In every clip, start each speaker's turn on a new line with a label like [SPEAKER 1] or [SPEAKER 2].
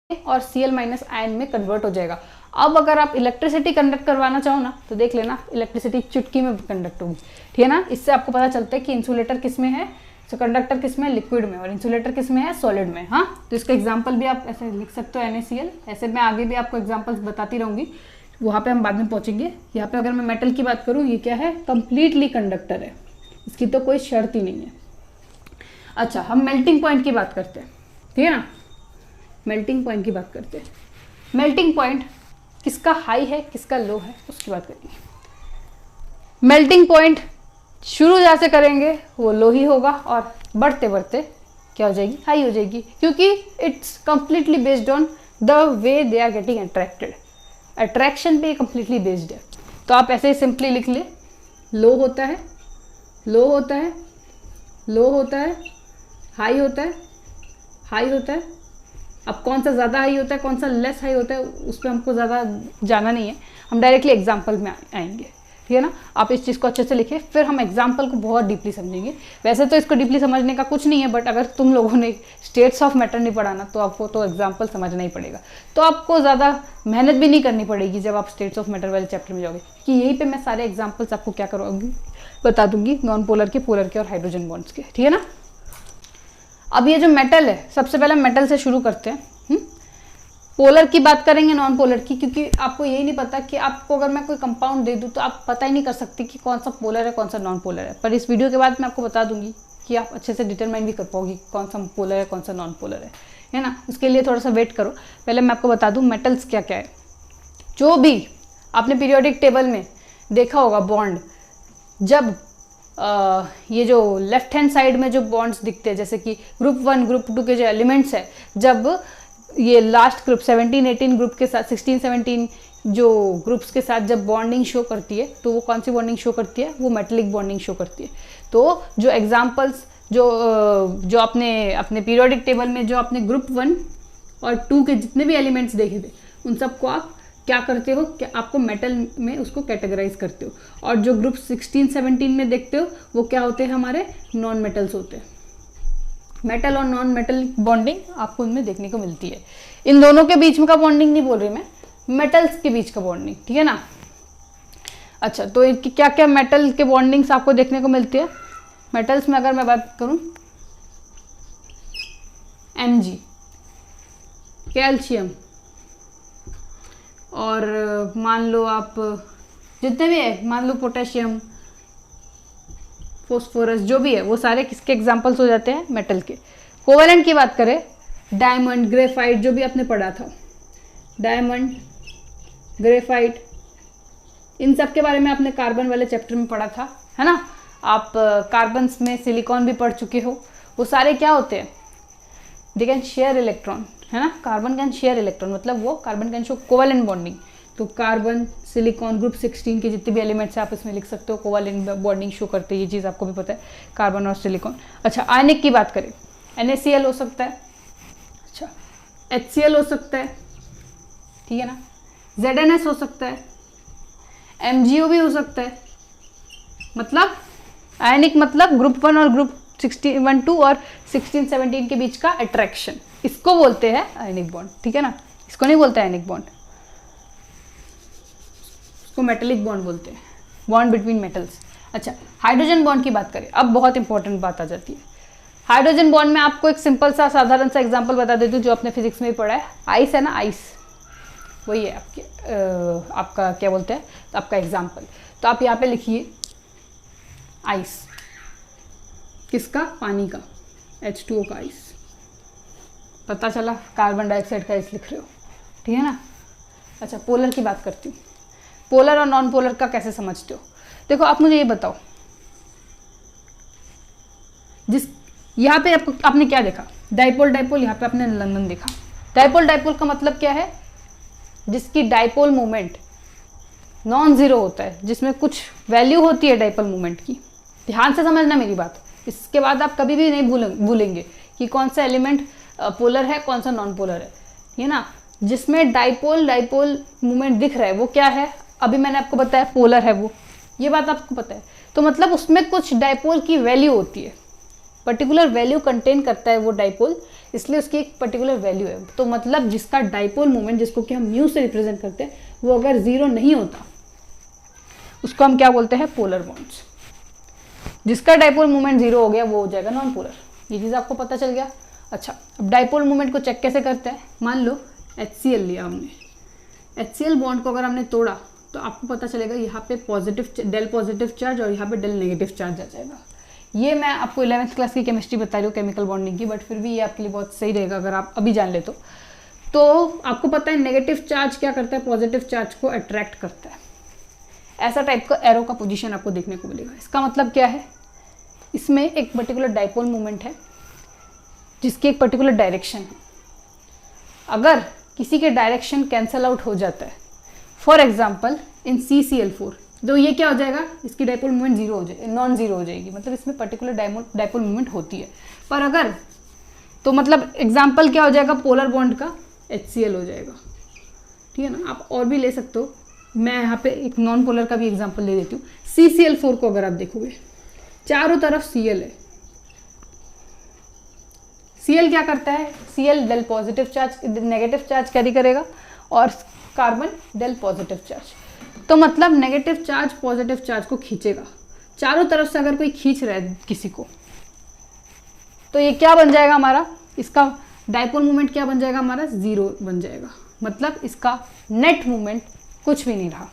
[SPEAKER 1] और Cl minus ion में convert हो जाएगा। अब अगर आप इलेक्ट्रिसिटी कंडक्ट करवाना चाहो ना तो देख लेना, इलेक्ट्रिसिटी चुटकी में कंडक्ट होगी, ठीक है ना। इससे आपको पता चलता है कि इंसुलेटर किस में है, तो कंडक्टर किस में है, लिक्विड में, और इंसुलेटर किस में है, सॉलिड में। हाँ, तो इसका एग्जांपल भी आप ऐसे लिख सकते हो NaCl। ऐसे मैं आगे भी आपको एग्जांपल्स बताती रहूंगी, वहाँ पे हम बाद में पहुँचेंगे। यहाँ पे अगर मैं मेटल की बात करूँ, ये क्या है, कंप्लीटली कंडक्टर है, इसकी तो कोई शर्त ही नहीं है। अच्छा, हम मेल्टिंग पॉइंट की बात करते हैं, ठीक है ना, मेल्टिंग पॉइंट की बात करते हैं। मेल्टिंग पॉइंट किसका हाई है किसका लो है उसकी बात करेंगे। मेल्टिंग पॉइंट शुरू जहाँ से करेंगे वो लो ही होगा और बढ़ते बढ़ते क्या हो जाएगी, हाई हो जाएगी, क्योंकि it's completely based on the way they are getting attracted. Attraction पे कंप्लीटली बेस्ड है। तो आप ऐसे ही सिंपली लिख ले, लो होता है, लो होता है, लो होता है, हाई होता है, हाई होता है। अब कौन सा ज़्यादा हाई होता है कौन सा लेस हाई होता है उस पर हमको ज़्यादा जाना नहीं है, हम डायरेक्टली एग्जाम्पल में आएंगे, ठीक है ना। आप इस चीज़ को अच्छे से लिखिए, फिर हम एग्जाम्पल को बहुत डीपली समझेंगे। वैसे तो इसको डीपली समझने का कुछ नहीं है, बट अगर तुम लोगों ने स्टेट्स ऑफ मैटर नहीं पढ़ाना तो आपको तो एग्जाम्पल समझना ही पड़ेगा। तो आपको ज़्यादा मेहनत भी नहीं करनी पड़ेगी जब आप स्टेट्स ऑफ मैटर वाले चैप्टर में जाओगे, कि यहीं पर मैं सारे एग्जाम्पल्स आपको क्या करूँगी, बता दूंगी, नॉन पोलर के, पोलर के और हाइड्रोजन बॉन्ड्स के, ठीक है ना। अब ये जो मेटल है, सबसे पहले मेटल से शुरू करते हैं। पोलर की बात करेंगे, नॉन पोलर की, क्योंकि आपको यही नहीं पता कि आपको अगर मैं कोई कंपाउंड दे दूं तो आप पता ही नहीं कर सकते कि कौन सा पोलर है कौन सा नॉन पोलर है। पर इस वीडियो के बाद मैं आपको बता दूंगी कि आप अच्छे से डिटरमाइन भी कर पाओगी कौन सा पोलर है कौन सा नॉन पोलर है ना। उसके लिए थोड़ा सा वेट करो, पहले मैं आपको बता दूँ मेटल्स क्या क्या है। जो भी आपने पीरियोडिक टेबल में देखा होगा बॉन्ड, जब ये जो लेफ्ट हैंड साइड में जो बॉन्ड्स दिखते हैं, जैसे कि ग्रुप 1 ग्रुप 2 के जो एलिमेंट्स है, जब ये लास्ट ग्रुप 17-18 ग्रुप के साथ 16-17 जो ग्रुप्स के साथ जब बॉन्डिंग शो करती है, तो वो कौन सी बॉन्डिंग शो करती है, वो मेटलिक बॉन्डिंग शो करती है। तो जो एग्जांपल्स जो आपने अपने पीरियोडिक टेबल में जो आपने ग्रुप 1 और 2 के जितने भी एलिमेंट्स देखे थे, उन सबको आप क्या करते हो, क्या आपको मेटल में उसको कैटेगराइज करते हो। और जो ग्रुप 16-17 में देखते हो वो क्या होते हैं, हमारे नॉन मेटल्स होते हैं। मेटल और नॉन मेटल बॉन्डिंग आपको उनमें देखने को मिलती है। इन दोनों के बीच में का बॉन्डिंग नहीं बोल रही मैं, मेटल्स के बीच का बॉन्डिंग, ठीक है ना। अच्छा, तो इनकी क्या क्या मेटल के बॉन्डिंग्स आपको देखने को मिलती है। मेटल्स में अगर मैं बात करूं, Mg, कैल्शियम, और मान लो आप जितने भी है, मान लो पोटेशियम, फोस्फोरस, जो भी है वो सारे किसके एग्जाम्पल्स हो जाते हैं, मेटल के। कोवेलेंट की बात करें, डायमंड, ग्रेफाइट, जो भी आपने पढ़ा था, डायमंड, ग्रेफाइट, इन सब के बारे में आपने कार्बन वाले चैप्टर में पढ़ा था, है ना। आप कार्बन्स में सिलिकॉन भी पढ़ चुके हो। वो सारे क्या होते हैं, दे कैन शेयर इलेक्ट्रॉन, है ना। कार्बन कैन शेयर इलेक्ट्रॉन, मतलब वो carbon can show covalent bonding. तो कार्बन, सिलिकॉन, ग्रुप 16 के जितने भी एलिमेंट्स हैं आप इसमें लिख सकते हो, कोवेलेंट बॉन्डिंग शो करते हैं। ये चीज़ आपको भी पता है, कार्बन और सिलिकॉन। अच्छा, आयनिक की बात करें, NaCl हो सकता है, अच्छा HCl हो सकता है, ठीक है ना, ZnS हो सकता है, MgO भी हो सकता है। मतलब आयनिक मतलब ग्रुप 1 और ग्रुप 1, 2 और 16-17 के बीच का अट्रैक्शन, इसको बोलते हैं आयनिक बॉन्ड, ठीक है ना। इसको नहीं बोलते आयनिक बॉन्ड, इसको मेटलिक बॉन्ड बोलते हैं, बॉन्ड बिटवीन मेटल्स। अच्छा, हाइड्रोजन बॉन्ड की बात करें, अब बहुत इंपॉर्टेंट बात आ जाती है। हाइड्रोजन बॉन्ड में आपको एक सिंपल सा साधारण सा एग्जांपल बता देती हूँ जो आपने फिजिक्स में ही पढ़ा है। आइस है ना, आइस वही है आपके आपका क्या बोलते हैं, आपका एग्जाम्पल। तो आप यहाँ पे लिखिए आइस, किसका, पानी का, H2O का आइस। पता चला कार्बन डाइऑक्साइड का आइस लिख रहे हो, ठीक है ना। अच्छा, पोलर की बात करती हूँ। पोलर और नॉन पोलर का कैसे समझते हो, देखो आप मुझे ये बताओ, जिस यहाँ पे आपने क्या देखा, डाइपोल डाइपोल, यहाँ पे आपने लंदन देखा। डाइपोल डाइपोल का मतलब क्या है, जिसकी डाइपोल मोमेंट नॉन जीरो होता है, जिसमें कुछ वैल्यू होती है डाइपोल मोमेंट की। ध्यान से समझना मेरी बात, इसके बाद आप कभी भी नहीं भूलेंगे कि कौन सा एलिमेंट पोलर है कौन सा नॉन पोलर है, ये ना। जिसमें डाइपोल मोमेंट दिख रहा है वो क्या है, अभी मैंने आपको बताया पोलर है वो, ये बात आपको पता है। तो मतलब उसमें कुछ डाइपोल की वैल्यू होती है, पर्टिकुलर वैल्यू कंटेन करता है वो डाइपोल, इसलिए उसकी एक पर्टिकुलर वैल्यू है। तो मतलब जिसका डाइपोल मोमेंट, जिसको कि हम म्यू से रिप्रेजेंट करते हैं, वो अगर 0 नहीं होता उसको हम क्या बोलते हैं, पोलर बॉन्ड्स। जिसका डाइपोल मोमेंट 0 हो गया वो हो जाएगा नॉन पोलर। ये चीज़ आपको पता चल गया। अच्छा, अब डाइपोल मोमेंट को चेक कैसे करते हैं। मान लो HCl लिया हमने, HCl बॉन्ड को अगर हमने तोड़ा तो आपको पता चलेगा यहाँ पे पॉजिटिव डेल पॉजिटिव चार्ज और यहाँ पे डेल नेगेटिव चार्ज आ जाएगा। ये मैं आपको 11th क्लास की केमिस्ट्री बता रही हूँ केमिकल बॉन्डिंग की, बट फिर भी ये आपके लिए बहुत सही रहेगा अगर आप अभी जान ले तो आपको पता है नेगेटिव चार्ज क्या करता है, पॉजिटिव चार्ज को अट्रैक्ट करता है। ऐसा टाइप का एरो का पोजीशन आपको देखने को मिलेगा। इसका मतलब क्या है, इसमें एक पर्टिकुलर डाइपोल मोमेंट है जिसकी एक पर्टिकुलर डायरेक्शन है। अगर किसी के डायरेक्शन कैंसल आउट हो जाता है, फॉर एग्जाम्पल इन CCl4, तो ये क्या हो जाएगा, इसकी डाइपोल मोमेंट 0 हो जाएगी, नॉन 0 हो जाएगी। मतलब इसमें पर्टिकुलर डाइपोल मोमेंट होती है। पर अगर तो मतलब एग्जाम्पल क्या हो जाएगा, पोलर बॉन्ड का HCl हो जाएगा। ठीक है ना। आप और भी ले सकते हो, मैं यहाँ पे एक नॉन पोलर का भी एग्जाम्पल ले देती हूँ। CCl4 को अगर आप देखोगे चारों तरफ Cl है। Cl क्या करता है, Cl del positive charge negative charge carry करेगा और कार्बन डेल पॉजिटिव चार्ज। तो मतलब नेगेटिव चार्ज पॉजिटिव चार्ज को खींचेगा चारों तरफ से। अगर कोई खींच रहा है किसी को तो ये क्या बन जाएगा हमारा, इसका डाइपोल मोमेंट क्या बन जाएगा हमारा, 0 बन जाएगा। मतलब इसका नेट मोमेंट कुछ भी नहीं रहा।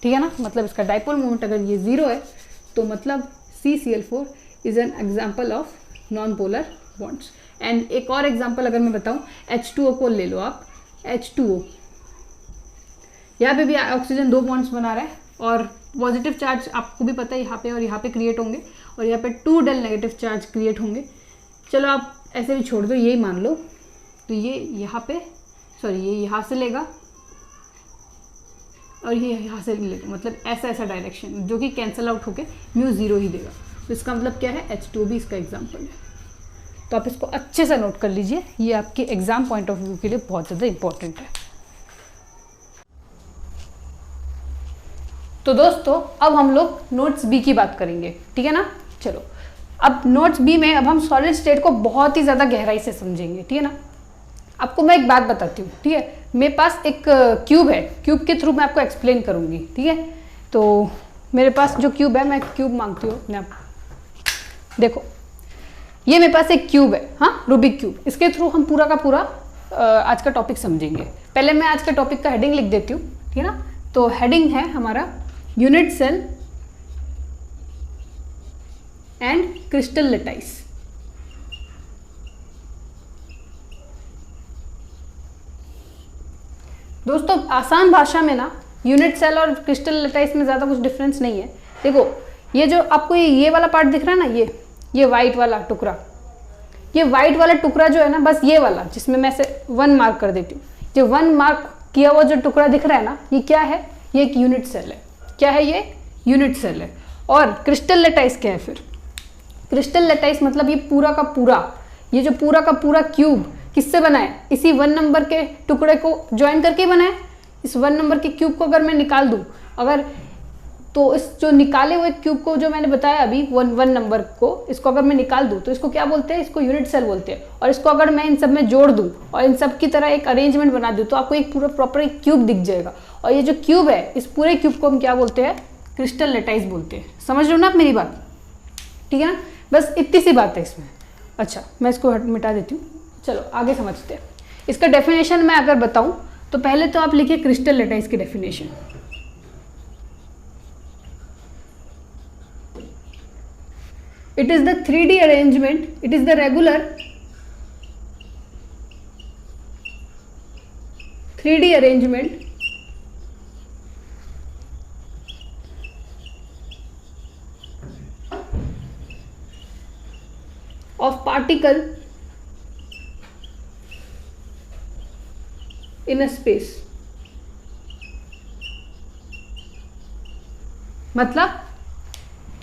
[SPEAKER 1] ठीक है ना। मतलब इसका डाइपोल मोमेंट अगर ये 0 है तो मतलब CCl4 is an example of non polar bonds. And एक और एग्जाम्पल अगर मैं बताऊं, H2O को ले लो आप। H2O यहाँ पे भी ऑक्सीजन 2 बॉन्ड्स बना रहा है और पॉजिटिव चार्ज आपको भी पता है यहाँ पे और यहाँ पे क्रिएट होंगे और यहाँ पे 2 डेल नेगेटिव चार्ज क्रिएट होंगे। चलो आप ऐसे भी छोड़ दो, यही मान लो। तो ये यहाँ पे ये यहाँ से लेगा और ये यहाँ से लेगा। मतलब ऐसा डायरेक्शन जो कि कैंसिल आउट होके म्यू 0 ही देगा। तो इसका मतलब क्या है, H2O भी इसका एग्जाम्पल है। तो आप इसको अच्छे से नोट कर लीजिए, ये आपके एग्जाम पॉइंट ऑफ व्यू के लिए बहुत ज़्यादा इंपॉर्टेंट है। तो दोस्तों अब हम लोग नोट्स बी की बात करेंगे। ठीक है ना। चलो अब नोट्स बी में अब हम सॉलिड स्टेट को बहुत ही ज़्यादा गहराई से समझेंगे। ठीक है ना। आपको मैं एक बात बताती हूँ। ठीक है, मेरे पास एक क्यूब है, क्यूब के थ्रू मैं आपको एक्सप्लेन करूँगी। ठीक है, तो मेरे पास जो क्यूब है, मैं क्यूब मांगती हूँ अपने आप। देखो ये मेरे पास एक क्यूब है, हाँ, रूबिक क्यूब। इसके थ्रू हम पूरा का पूरा आज का टॉपिक समझेंगे। पहले मैं आज का टॉपिक का हेडिंग लिख देती हूँ। ठीक है ना। तो हेडिंग है हमारा unit cell and crystal lattice. दोस्तों आसान भाषा में ना यूनिट सेल और क्रिस्टल लैटिस में ज़्यादा कुछ डिफरेंस नहीं है। देखो ये जो आपको ये वाला पार्ट दिख रहा है ना, ये वाइट वाला टुकड़ा, ये वाइट वाला टुकड़ा जो है ना, बस ये वाला जिसमें मैं से 1 मार्क कर देती हूँ, जो 1 मार्क किया हुआ जो टुकड़ा दिख रहा है ना, ये क्या है, ये एक यूनिट सेल है। क्या है ये, यूनिट सेल है। और क्रिस्टल लैटिस क्या है फिर, क्रिस्टल लैटिस मतलब ये पूरा का पूरा, ये जो पूरा का पूरा क्यूब किससे बना है, इसी 1 नंबर के टुकड़े को ज्वाइन करके बना है। इस 1 नंबर के क्यूब को अगर मैं निकाल दूं, अगर तो इस जो निकाले हुए क्यूब को जो मैंने बताया अभी 1 नंबर को, इसको अगर मैं निकाल दूं तो इसको क्या बोलते हैं, इसको यूनिट सेल बोलते हैं। और इसको अगर मैं इन सब में जोड़ दूं और इन सब की तरह एक अरेंजमेंट बना दूं तो आपको एक पूरा प्रॉपर एक क्यूब दिख जाएगा। और ये जो क्यूब है, इस पूरे क्यूब को हम क्या बोलते हैं, क्रिस्टल लैटिस बोलते हैं। समझ लो ना आप मेरी बात। ठीक है ना, बस इतनी सी बात है इसमें। अच्छा मैं इसको मिटा देती हूँ, चलो आगे समझते हैं। इसका डेफिनेशन मैं अगर बताऊं तो पहले तो आप लिखिए क्रिस्टल लैटिस की definition. It is the 3D arrangement, it is the regular 3D arrangement of particle in a space। मतलब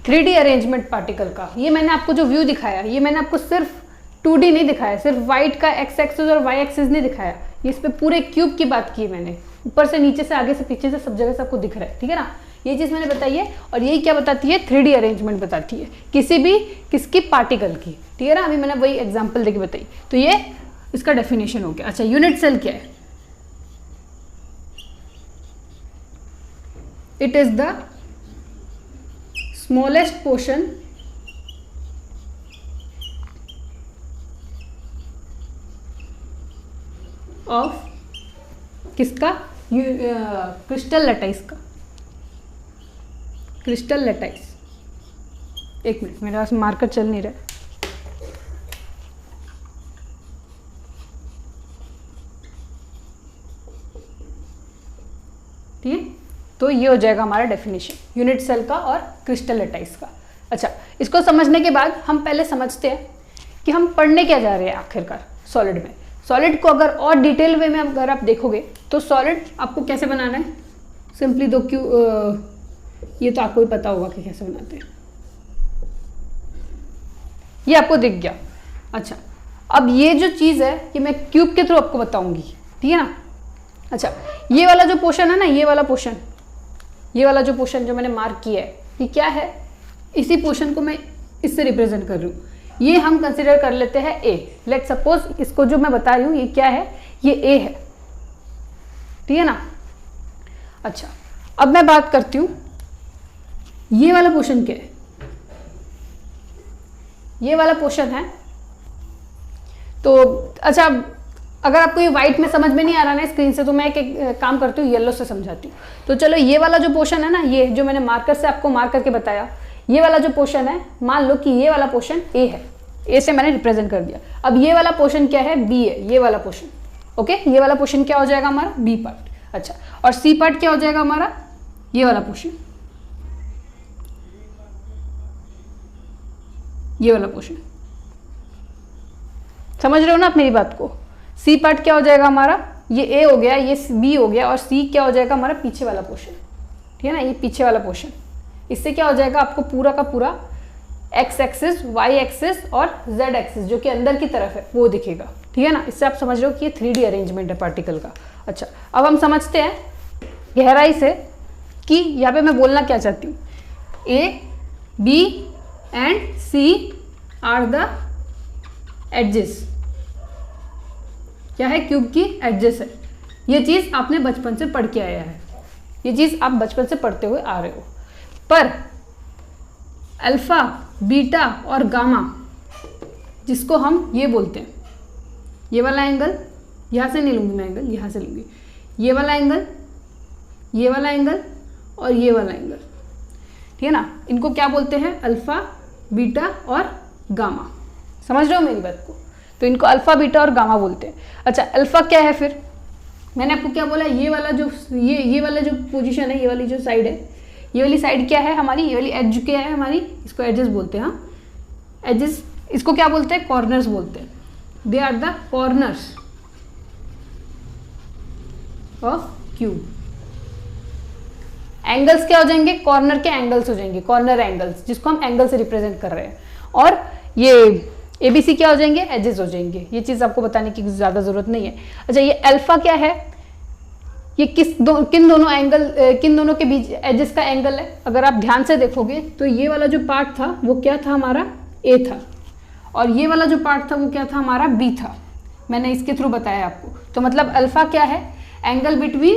[SPEAKER 1] 3D अरेंजमेंट पार्टिकल का। ये मैंने आपको जो व्यू दिखाया, ये मैंने आपको सिर्फ 2D नहीं दिखाया, सिर्फ वाइट का एक्स एक्सिस और वाई एक्सिस नहीं दिखाया, ये इस पे पूरे क्यूब की बात की मैंने, ऊपर से नीचे से आगे से पीछे से सब जगह से आपको दिख रहा है। ठीक है ना, ये चीज़ मैंने बताई है। और यही क्या बताती है, 3D अरेंजमेंट बताती है किसी भी किसकी पार्टिकल की। ठीक है ना, अभी मैंने वही एग्जाम्पल देके बताई। तो ये इसका डेफिनेशन हो गया। अच्छा, यूनिट सेल क्या है? It is the smallest portion of किसका? क्रिस्टल लैटाइस का। क्रिस्टल लैटाइस, एक मिनट मेरे पास मार्कर चल नहीं रहा। ठीक है, तो ये हो जाएगा हमारा डेफिनेशन यूनिट सेल का और क्रिस्टल लैटाइस का। अच्छा, इसको समझने के बाद हम पहले समझते हैं कि हम पढ़ने क्या जा रहे हैं आखिरकार सॉलिड में। सॉलिड को अगर और डिटेल वे में अगर आप देखोगे तो सॉलिड आपको कैसे बनाना है, सिंपली दो क्यू, ये तो आपको ही पता होगा कि कैसे बनाते हैं, ये आपको दिख गया। अच्छा, अब ये जो चीज़ है कि मैं क्यूब के थ्रू आपको बताऊंगी, ठीक है ना। अच्छा, ये वाला जो पोर्शन है ना, ये वाला पोर्शन, ये वाला जो पोर्शन जो मैंने मार्क किया है, ये क्या है? इसी पोर्शन को मैं इससे रिप्रेजेंट कर रही हूँ। ये हम कंसिडर कर लेते हैं ए। लेट सपोज इसको जो मैं बता रही हूँ ये क्या है? ये ए है, ठीक है ना। अच्छा, अब मैं बात करती हूँ ये वाला पोर्शन क्या है? ये वाला पोर्शन है तो अच्छा, अगर आपको ये व्हाइट में समझ में नहीं आ रहा ना स्क्रीन से, तो मैं एक काम करती हूँ, येलो से समझाती हूँ। तो चलो, ये वाला जो पोर्शन है ना, ये जो मैंने मार्कर से आपको मार्क करके बताया, ये वाला जो पोर्शन है, मान लो कि ये वाला पोर्शन ए है, ए से मैंने रिप्रेजेंट कर दिया। अब ये वाला पोर्शन क्या है? बी है, ये वाला पोर्शन। ओके, ये वाला पोर्शन क्या हो जाएगा हमारा? B part. अच्छा, और सी पार्ट क्या हो जाएगा हमारा? ये वाला पोर्शन, ये वाला पोर्शन। समझ रहे हो ना आप मेरी बात को? सी पार्ट क्या हो जाएगा हमारा? ये ए हो गया, ये बी हो गया, और सी क्या हो जाएगा हमारा? पीछे वाला पोर्शन, ठीक है ना, ये पीछे वाला पोर्शन। इससे क्या हो जाएगा? आपको पूरा का पूरा एक्स एक्सिस, वाई एक्सिस और जेड एक्सिस जो कि अंदर की तरफ है वो दिखेगा, ठीक है ना। इससे आप समझ रहे हो कि ये 3D अरेंजमेंट है पार्टिकल का। अच्छा, अब हम समझते हैं गहराई से कि यहाँ पे मैं बोलना क्या चाहती हूँ। A, B and C are the edges. क्या है? क्यूब की एडजेस है। ये चीज़ आपने बचपन से पढ़ के आया है, ये चीज़ आप बचपन से पढ़ते हुए आ रहे हो। पर अल्फा, बीटा और गामा, जिसको हम ये बोलते हैं, ये वाला एंगल, यहाँ से नहीं लूँगी मैं एंगल, यहाँ से लूँगी, ये वाला एंगल, ये वाला एंगल और ये वाला एंगल, ठीक है ना। इनको क्या बोलते हैं? अल्फा, बीटा और गामा। समझ रहे हो मेरी बात को? तो इनको अल्फा, बीटा और गामा बोलते हैं। अच्छा, अल्फा क्या है फिर? मैंने आपको क्या बोला? ये वाला जो ये वाला जो पोजीशन है, ये वाली जो साइड है, ये वाली साइड क्या है हमारी? ये वाली एज क्या है हमारी? इसको एजेस बोलते हैं। हाँ, एजेस, इसको क्या बोलते हैं? कॉर्नर्स बोलते हैं। They are the corners of cube. Angles क्या हो जाएंगे? कॉर्नर के एंगल्स हो जाएंगे, कॉर्नर एंगल्स, जिसको हम एंगल से रिप्रेजेंट कर रहे हैं। और ये ABC क्या हो जाएंगे? एजेस हो जाएंगे। ये चीज़ आपको बताने की ज़्यादा ज़रूरत नहीं है। अच्छा, ये अल्फा क्या है? ये किन दोनों एंगल, किन दोनों के बीच एजेस का एंगल है? अगर आप ध्यान से देखोगे तो ये वाला जो पार्ट था वो क्या था हमारा? A था, और ये वाला जो पार्ट था वो क्या था हमारा? B था। मैंने इसके थ्रू बताया आपको। तो मतलब अल्फा क्या है? Angle between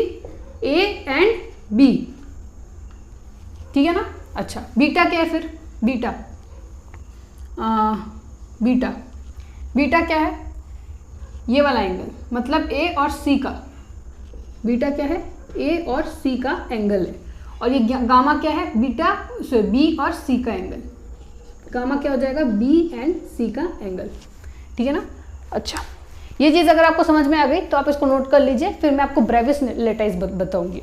[SPEAKER 1] A and B, ठीक है ना। अच्छा, बीटा क्या है फिर? बीटा क्या है? ये वाला एंगल, मतलब A और C का। बीटा क्या है? A और C का एंगल है। और ये गामा क्या है? B और C का एंगल। गामा क्या हो जाएगा? B एंड C का एंगल, ठीक है ना। अच्छा, ये चीज़ अगर आपको समझ में आ गई तो आप इसको नोट कर लीजिए, फिर मैं आपको ब्रेविस लैटाइस बताऊंगी।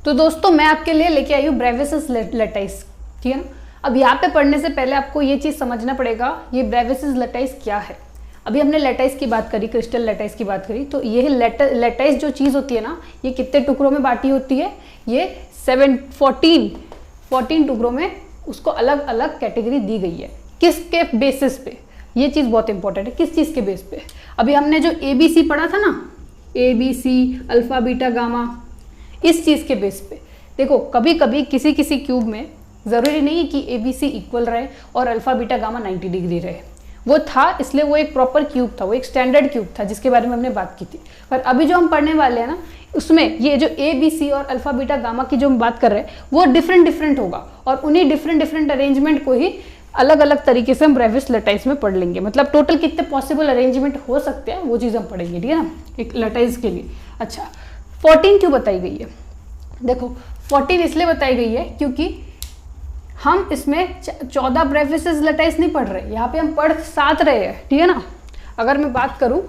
[SPEAKER 1] तो दोस्तों, मैं आपके लिए लेके आई हूँ ब्रेविस लैटाइस, ठीक है ना। अब यहाँ पे पढ़ने से पहले आपको ये चीज़ समझना पड़ेगा, ये ब्रेविस लैटाइस क्या है। अभी हमने लैटाइस की बात करी, क्रिस्टल लैटाइस की बात करी, तो ये लैटाइस जो चीज़ होती है ना, ये कितने टुकड़ों में बांटी होती है? ये 14 टुकड़ों में उसको अलग अलग कैटेगरी दी गई है। किसके बेसिस पे? ये चीज़ बहुत इंपॉर्टेंट है, किस चीज़ के बेस पे? अभी हमने जो ABC पढ़ा था ना, ABC, अल्फा, बीटा, गामा, इस चीज़ के बेस पे। देखो, कभी कभी किसी क्यूब में ज़रूरी नहीं है कि ABC इक्वल रहे और अल्फा, बीटा, गामा 90 डिग्री रहे। वो था, इसलिए वो एक प्रॉपर क्यूब था, वो एक स्टैंडर्ड क्यूब था जिसके बारे में हमने बात की थी। पर अभी जो हम पढ़ने वाले हैं ना, उसमें ये जो ए बी सी और अल्फा बीटा गामा की जो हम बात कर रहे हैं वो डिफरेंट डिफरेंट होगा, और उन्हीं डिफरेंट डिफरेंट अरेंजमेंट को ही अलग अलग तरीके से हम ब्रेविस लटाइस में पढ़ लेंगे। मतलब टोटल कितने पॉसिबल अरेंजमेंट हो सकते हैं वो चीज़ हम पढ़ेंगे, ठीक है ना, एक लटाइस के लिए। अच्छा, 14 क्यों बताई गई है? देखो 14 इसलिए बताई गई है क्योंकि हम इसमें 14 ब्रेविसेस लटाइस नहीं पढ़ रहे, यहाँ पे हम पढ़ 7 रहे हैं, ठीक है ना। अगर मैं बात करूँ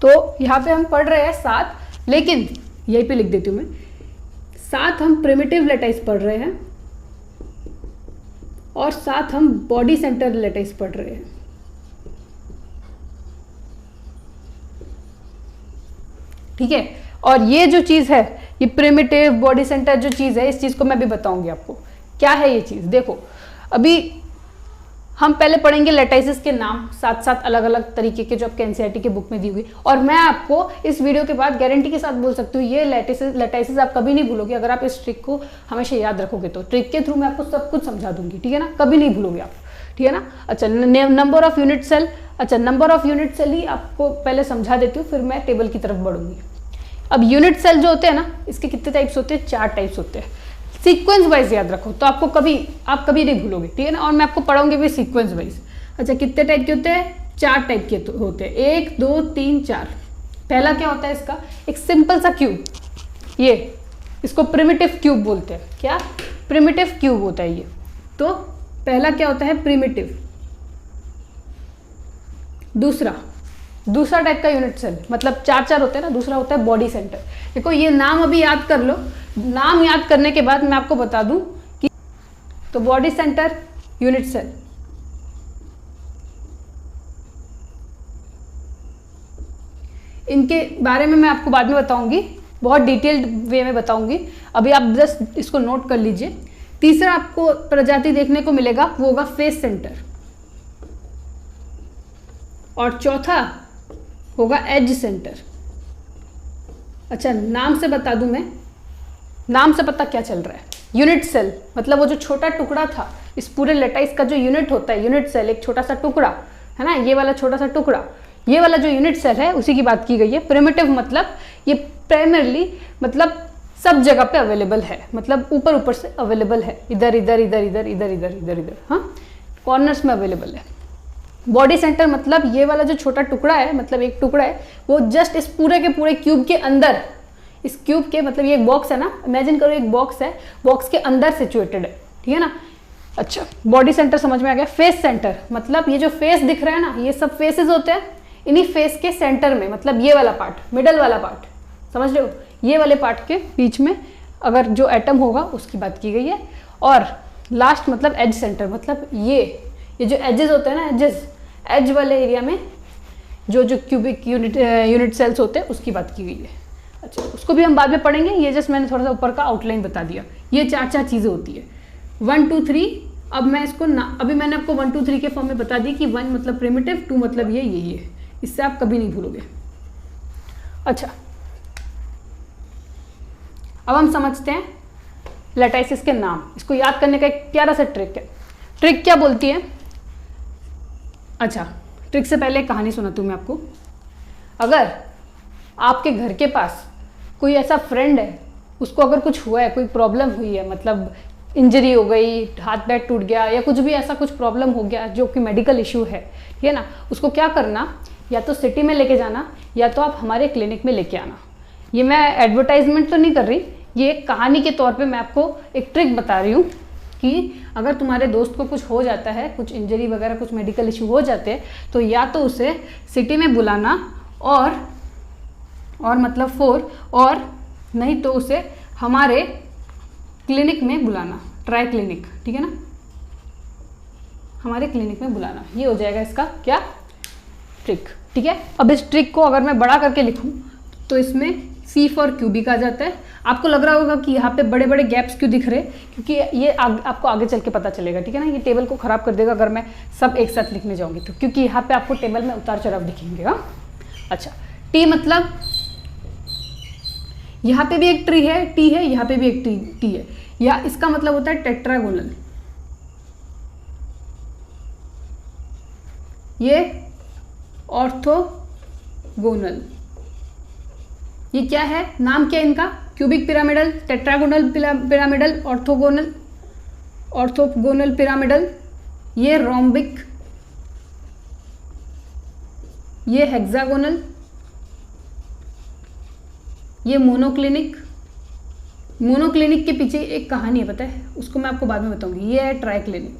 [SPEAKER 1] तो यहाँ पे हम पढ़ रहे हैं 7, लेकिन यहीं पे लिख देती हूँ मैं, 7 हम प्रिमिटिव लटाइस पढ़ रहे हैं और 7 हम बॉडी सेंटर लटाइस पढ़ रहे हैं। ठीक है, और ये जो चीज़ है, ये प्रिमिटिव बॉडी सेंटर जो चीज़ है, इस चीज़ को मैं भी बताऊंगी आपको क्या है ये चीज़। देखो अभी हम पहले पढ़ेंगे लटाइसिस के नाम, साथ साथ अलग अलग तरीके के जो आपके एनसीईआरटी के बुक में दी हुई, और मैं आपको इस वीडियो के बाद गारंटी के साथ बोल सकती हूँ ये लटाइसिस आप कभी नहीं भूलोगे अगर आप इस ट्रिक को हमेशा याद रखोगे तो। ट्रिक के थ्रू मैं आपको सब कुछ समझा दूंगी, ठीक है ना, कभी नहीं भूलोगे आप, ठीक है ना। अच्छा, नंबर ऑफ यूनिट सेल, अच्छा नंबर ऑफ यूनिट सेल ही आपको पहले समझा देती हूँ, फिर मैं टेबल की तरफ बढ़ूंगी। अब यूनिट सेल जो होते हैं ना, इसके कितने टाइप्स होते हैं? 4 टाइप्स होते हैं। सीक्वेंस वाइज याद रखो तो आप कभी नहीं भूलोगे, ठीक है ना, और मैं आपको पढ़ाऊंगी भी सीक्वेंस वाइज। अच्छा, कितने टाइप के होते हैं? 4 टाइप के होते हैं, 1 2 3 4। पहला क्या होता है इसका? एक सिंपल सा क्यूब, ये इसको प्रिमिटिव क्यूब बोलते हैं। क्या? प्रिमिटिव क्यूब होता है ये। तो पहला क्या होता है? प्रिमिटिव। दूसरा टाइप का यूनिट सेल, मतलब 4 होते हैं ना, दूसरा होता है बॉडी सेंटर। देखो ये नाम अभी याद कर लो, नाम याद करने के बाद मैं आपको बता दूं कि तो बॉडी सेंटर यूनिट सेल, इनके बारे में मैं आपको बाद में बताऊंगी, बहुत डिटेल्ड वे में बताऊंगी, अभी आप जस्ट इसको नोट कर लीजिए। तीसरा आपको प्रजाति देखने को मिलेगा वो होगा फेस सेंटर, और चौथा होगा एज सेंटर। अच्छा, नाम से बता दूं मैं, नाम से पता क्या चल रहा है? यूनिट सेल मतलब वो जो छोटा टुकड़ा था, इस पूरे लटाइस का जो यूनिट होता है, यूनिट सेल एक छोटा सा टुकड़ा है ना, ये वाला छोटा सा टुकड़ा, ये वाला जो यूनिट सेल है उसी की बात की गई है। प्रिमिटिव मतलब ये प्राइमरली मतलब सब जगह पे अवेलेबल है, मतलब ऊपर से अवेलेबल है, इधर इधर इधर इधर इधर इधर इधर इधर, हाँ, कॉर्नर्स में अवेलेबल है। बॉडी सेंटर मतलब ये वाला जो छोटा टुकड़ा है, मतलब एक टुकड़ा है, वो जस्ट इस पूरे के पूरे क्यूब के अंदर, इस क्यूब के मतलब ये एक बॉक्स है ना, इमेजिन करो एक बॉक्स है, बॉक्स के अंदर सिचुएटेड है, ठीक है ना। अच्छा, बॉडी सेंटर समझ में आ गया। फेस सेंटर मतलब ये जो फेस दिख रहा है ना, ये सब फेसेस होते हैं, इन्हीं फेस के सेंटर में, मतलब ये वाला पार्ट, मिडल वाला पार्ट, समझ रहे हो, ये वाले पार्ट के बीच में अगर जो एटम होगा उसकी बात की गई है। और लास्ट मतलब एज सेंटर, मतलब ये जो एजेस होते हैं ना, एज वाले एरिया में जो क्यूबिक यूनिट सेल्स होते हैं उसकी बात की गई है। अच्छा, उसको भी हम बाद में पढ़ेंगे, ये जस्ट मैंने थोड़ा सा ऊपर का आउटलाइन बता दिया। ये 4 चीज़ें होती है, 1 2 3। अब मैं इसको अभी मैंने आपको 1 2 3 के फॉर्म में बता दी कि 1 मतलब प्रिमिटिव, 2 मतलब ये, इससे आप कभी नहीं भूलोगे। अच्छा, अब हम समझते हैं लटाइसिस के नाम। इसको याद करने का एक प्यारा सा ट्रिक है। ट्रिक क्या बोलती है? अच्छा, ट्रिक से पहले एक कहानी सुनाती हूँ मैं आपको। अगर आपके घर के पास कोई ऐसा फ्रेंड है, उसको अगर कुछ हुआ है, कोई प्रॉब्लम हुई है, मतलब इंजरी हो गई, हाथ पैर टूट गया, या कुछ भी ऐसा कुछ प्रॉब्लम हो गया जो कि मेडिकल इशू है, ठीक है ना, उसको क्या करना, या तो सिटी में लेके जाना या तो आप हमारे क्लिनिक में लेके आना। ये मैं एडवर्टाइजमेंट तो नहीं कर रही, ये एक कहानी के तौर पे मैं आपको एक ट्रिक बता रही हूँ कि अगर तुम्हारे दोस्त को कुछ हो जाता है, कुछ इंजरी वगैरह, कुछ मेडिकल इशू हो जाते हैं, तो या तो उसे सिटी में बुलाना और मतलब 4, और नहीं तो उसे हमारे क्लिनिक में बुलाना, ट्राई क्लिनिक, ठीक है ना, हमारे क्लिनिक में बुलाना। ये हो जाएगा इसका क्या? ट्रिक, ठीक है। अब इस ट्रिक को अगर मैं बड़ा करके लिखूं तो इसमें C फॉर क्यूबिक आ जाता है। आपको लग रहा होगा कि यहाँ पे बड़े बड़े गैप्स क्यों दिख रहे हैं, क्योंकि ये आपको आगे चल के पता चलेगा, ठीक है ना। ये टेबल को खराब कर देगा अगर मैं सब एक साथ लिखने जाऊंगी तो, क्योंकि यहाँ पे आपको टेबल में उतार चढ़ाव दिखेंगे। हाँ, अच्छा, T मतलब यहाँ पे भी एक ट्री है, T है, यहाँ पे भी एक टी है, या इसका मतलब होता है टेट्रागोनल। ये ऑर्थोगोनल। ये क्या है, नाम क्या है इनका, cubic pyramidal, tetragonal pyramidal, orthogonal pyramidal, ये रोम्बिक, ये हेक्सागोनल, ये मोनोक्लिनिक। मोनोक्लिनिक के पीछे एक कहानी है, पता है, उसको मैं आपको बाद में बताऊंगी। ये है ट्राइक्लिनिक।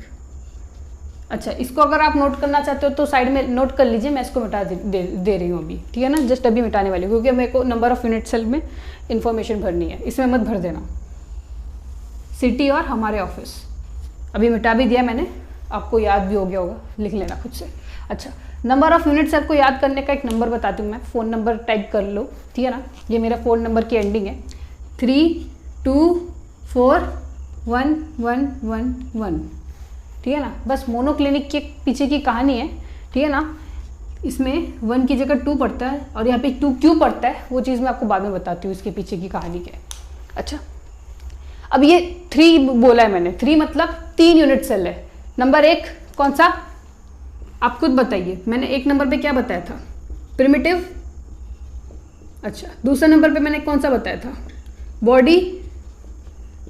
[SPEAKER 1] अच्छा, इसको अगर आप नोट करना चाहते हो तो साइड में नोट कर लीजिए, मैं इसको मिटा दे रही हूँ अभी, ठीक है ना, जस्ट अभी मिटाने वाली हूँ, क्योंकि मेरे को नंबर ऑफ यूनिट सेल में इंफॉर्मेशन भरनी है, इसमें मत भर देना। सिटी और हमारे ऑफिस अभी मिटा भी दिया मैंने, आपको याद भी हो गया होगा, लिख लेना खुद से। अच्छा, नंबर ऑफ यूनिट सेल को याद करने का एक नंबर बताती हूँ मैं, फ़ोन नंबर टाइप कर लो, ठीक है ना। ये मेरा फ़ोन नंबर की एंडिंग है 324111, ठीक है ना। बस मोनोक्लिनिक के पीछे की कहानी है, ठीक है ना। इसमें 1 की जगह 2 पड़ता है, और यहाँ पे 2 क्यों पड़ता है वो चीज़ मैं आपको बाद में बताती हूँ, इसके पीछे की कहानी क्या है। अच्छा, अब ये 3 बोला है मैंने, 3 मतलब 3 यूनिट सेल है। नंबर 1 कौन सा, आप खुद बताइए, मैंने 1 नंबर पे क्या बताया था, प्रिमिटिव। अच्छा, दूसरे नंबर पे मैंने कौन सा बताया था, बॉडी।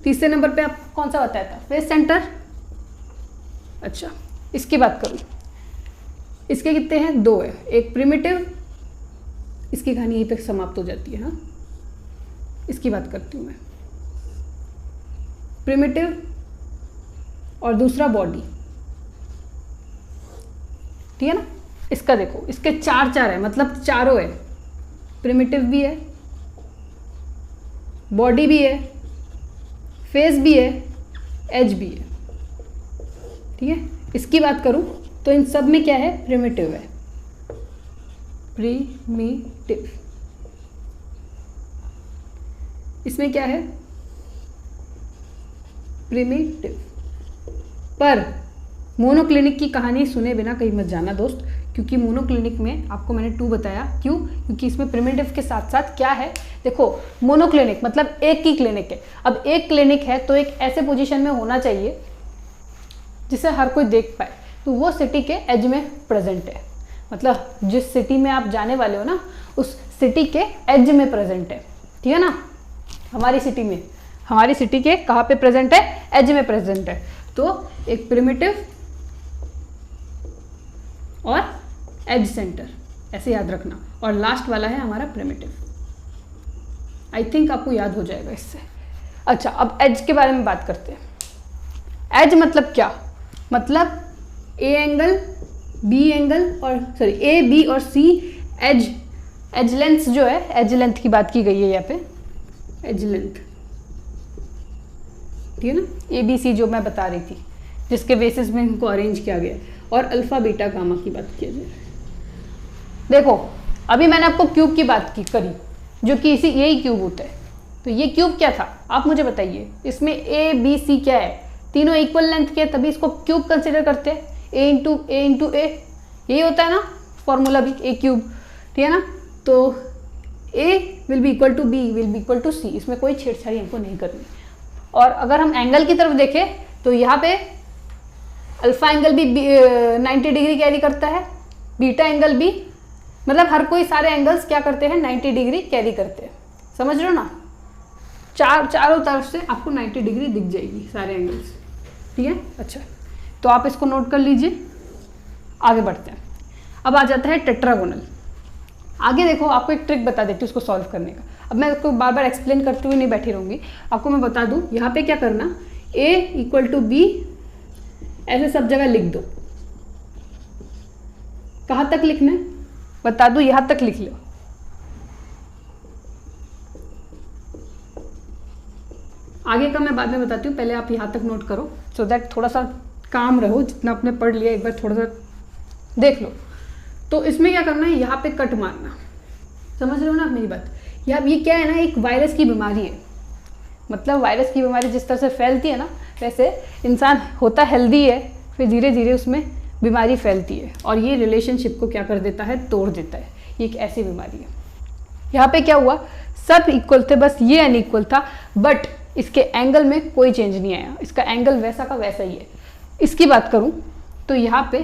[SPEAKER 1] तीसरे नंबर पे आप कौन सा बताया था, फेस सेंटर। अच्छा, इसकी बात करूँ, इसके कितने हैं, 2 है, एक प्रिमिटिव, इसकी कहानी यहीं पे समाप्त हो जाती है। हाँ, इसकी बात करती हूँ मैं, प्रिमिटिव और दूसरा बॉडी, ठीक है ना। इसका देखो, इसके 4 है, मतलब चारों है, प्रिमिटिव भी है, बॉडी भी है, फेस भी है, एज भी है, ठीक है। इसकी बात करूं तो इन सब में क्या है, प्रिमिटिव है, प्रिमिटिव। इसमें क्या है, प्रिमिटिव। पर मोनोक्लिनिक की कहानी सुने बिना कहीं मत जाना दोस्त, क्योंकि मोनोक्लिनिक में आपको मैंने 2 बताया, क्यों, क्योंकि इसमें प्रिमिटिव के साथ साथ क्या है, देखो मोनोक्लिनिक मतलब एक ही क्लिनिक है। अब एक क्लिनिक है तो एक ऐसे पोजीशन में होना चाहिए जिसे हर कोई देख पाए, तो वो सिटी के एज में प्रेजेंट है, मतलब जिस सिटी में आप जाने वाले हो ना, उस सिटी के एज में प्रेजेंट है, ठीक है ना। हमारी सिटी के कहाँ पे प्रेजेंट है, एज में प्रेजेंट है। तो एक प्रिमिटिव और एज सेंटर, ऐसे याद रखना, और लास्ट वाला है हमारा प्रिमिटिव। आई थिंक आपको याद हो जाएगा इससे। अच्छा, अब एज के बारे में बात करते हैं। एज मतलब क्या, मतलब ए एंगल, बी एंगल, और सॉरी ए, बी और सी एज लेंथ जो है, एज लेंथ की बात की गई है यहाँ पे, एज लेंथ, ठीक है ना। ए बी सी जो मैं बता रही थी, जिसके बेसिस में इनको अरेंज किया गया, और अल्फा बीटा गामा की बात की जाए। देखो, अभी मैंने आपको क्यूब की बात करी, जो कि यही क्यूब होता है। तो ये क्यूब क्या था, आप मुझे बताइए। इसमें ए बी सी क्या है, तीनों इक्वल लेंथ के, तभी इसको क्यूब कंसिडर करते हैं। ए इंटू ए, यही होता है ना फॉर्मूला भी, ए क्यूब, ठीक है ना। तो A will be equal to B will be equal to C, इसमें कोई छेड़छाड़ी हमको नहीं करनी। और अगर हम एंगल की तरफ देखें तो यहाँ पे अल्फा एंगल भी 90 डिग्री कैरी करता है, बीटा एंगल भी, मतलब हर कोई सारे एंगल्स क्या करते हैं, 90 डिग्री कैरी करते हैं, समझ रहे हो ना। चारों तरफ से आपको 90 डिग्री दिख जाएगी सारे एंगल्स, ठीक है। अच्छा, तो आप इसको नोट कर लीजिए, आगे बढ़ते हैं। अब आ जाता है टेट्रागोनल। आगे देखो, आपको एक ट्रिक बता देती हूँ उसको सॉल्व करने का। अब मैं इसको बार बार एक्सप्लेन करते हुए नहीं बैठी रहूँगी, आपको मैं बता दूँ। यहाँ पे क्या करना, ए इक्वल टू बी ऐसे सब जगह लिख दो। कहाँ तक लिखना है बता दो, यहाँ तक लिख लो। आगे का मैं बाद में बताती हूँ, पहले आप यहाँ तक नोट करो, सो दैट थोड़ा सा काम रहो। जितना आपने पढ़ लिया एक बार थोड़ा सा देख लो। तो इसमें क्या करना है, यहाँ पे कट मारना, समझ रहे हो ना आप मेरी बात। ये क्या है ना, एक वायरस की बीमारी है। मतलब वायरस की बीमारी जिस तरह से फैलती है ना, वैसे इंसान होता हेल्दी है, फिर धीरे धीरे उसमें बीमारी फैलती है, और ये रिलेशनशिप को क्या कर देता है, तोड़ देता है। ये एक ऐसी बीमारी है। यहाँ पे क्या हुआ, सब इक्वल थे, बस ये अनइक्वल था, बट इसके एंगल में कोई चेंज नहीं आया। इसका एंगल वैसा का वैसा ही है। इसकी बात करूँ तो यहाँ पे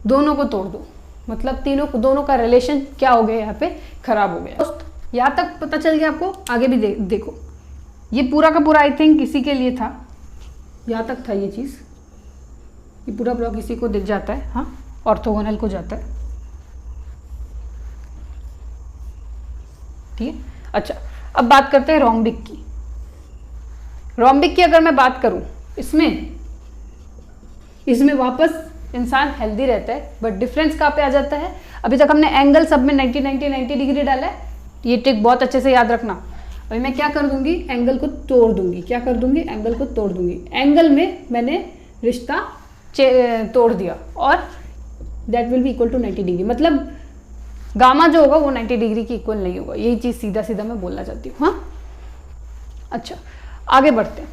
[SPEAKER 1] दोनों को तोड़ दो, मतलब दोनों का रिलेशन क्या हो गया, यहाँ पे खराब हो गया। यहाँ तक पता चल गया आपको, आगे भी देखो। ये पूरा का पूरा आई थिंक इसी के लिए था, यहाँ तक था ये चीज़। ये पूरा ब्लॉक इसी को दिख जाता है, हाँ, ऑर्थोगोनल को जाता है, ठीक है। अच्छा, अब बात करते हैं रोम्बिक की। रोम्बिक की अगर मैं बात करूं, इसमें वापस इंसान हेल्दी रहता है, बट डिफरेंस कहाँ पे आ जाता है। अभी तक हमने एंगल सब में 90 डिग्री डाला है, ये ट्रिक बहुत अच्छे से याद रखना। अभी मैं क्या कर दूंगी, एंगल को तोड़ दूंगी। क्या कर दूंगी, एंगल को तोड़ दूंगी। एंगल में मैंने रिश्ता तोड़ दिया और that will be equal to 90 degree, मतलब गामा जो होगा वो 90 डिग्री की इक्वल नहीं होगा। यही चीज़ सीधा सीधा मैं बोलना चाहती हूँ, हाँ। अच्छा, आगे बढ़ते हैं।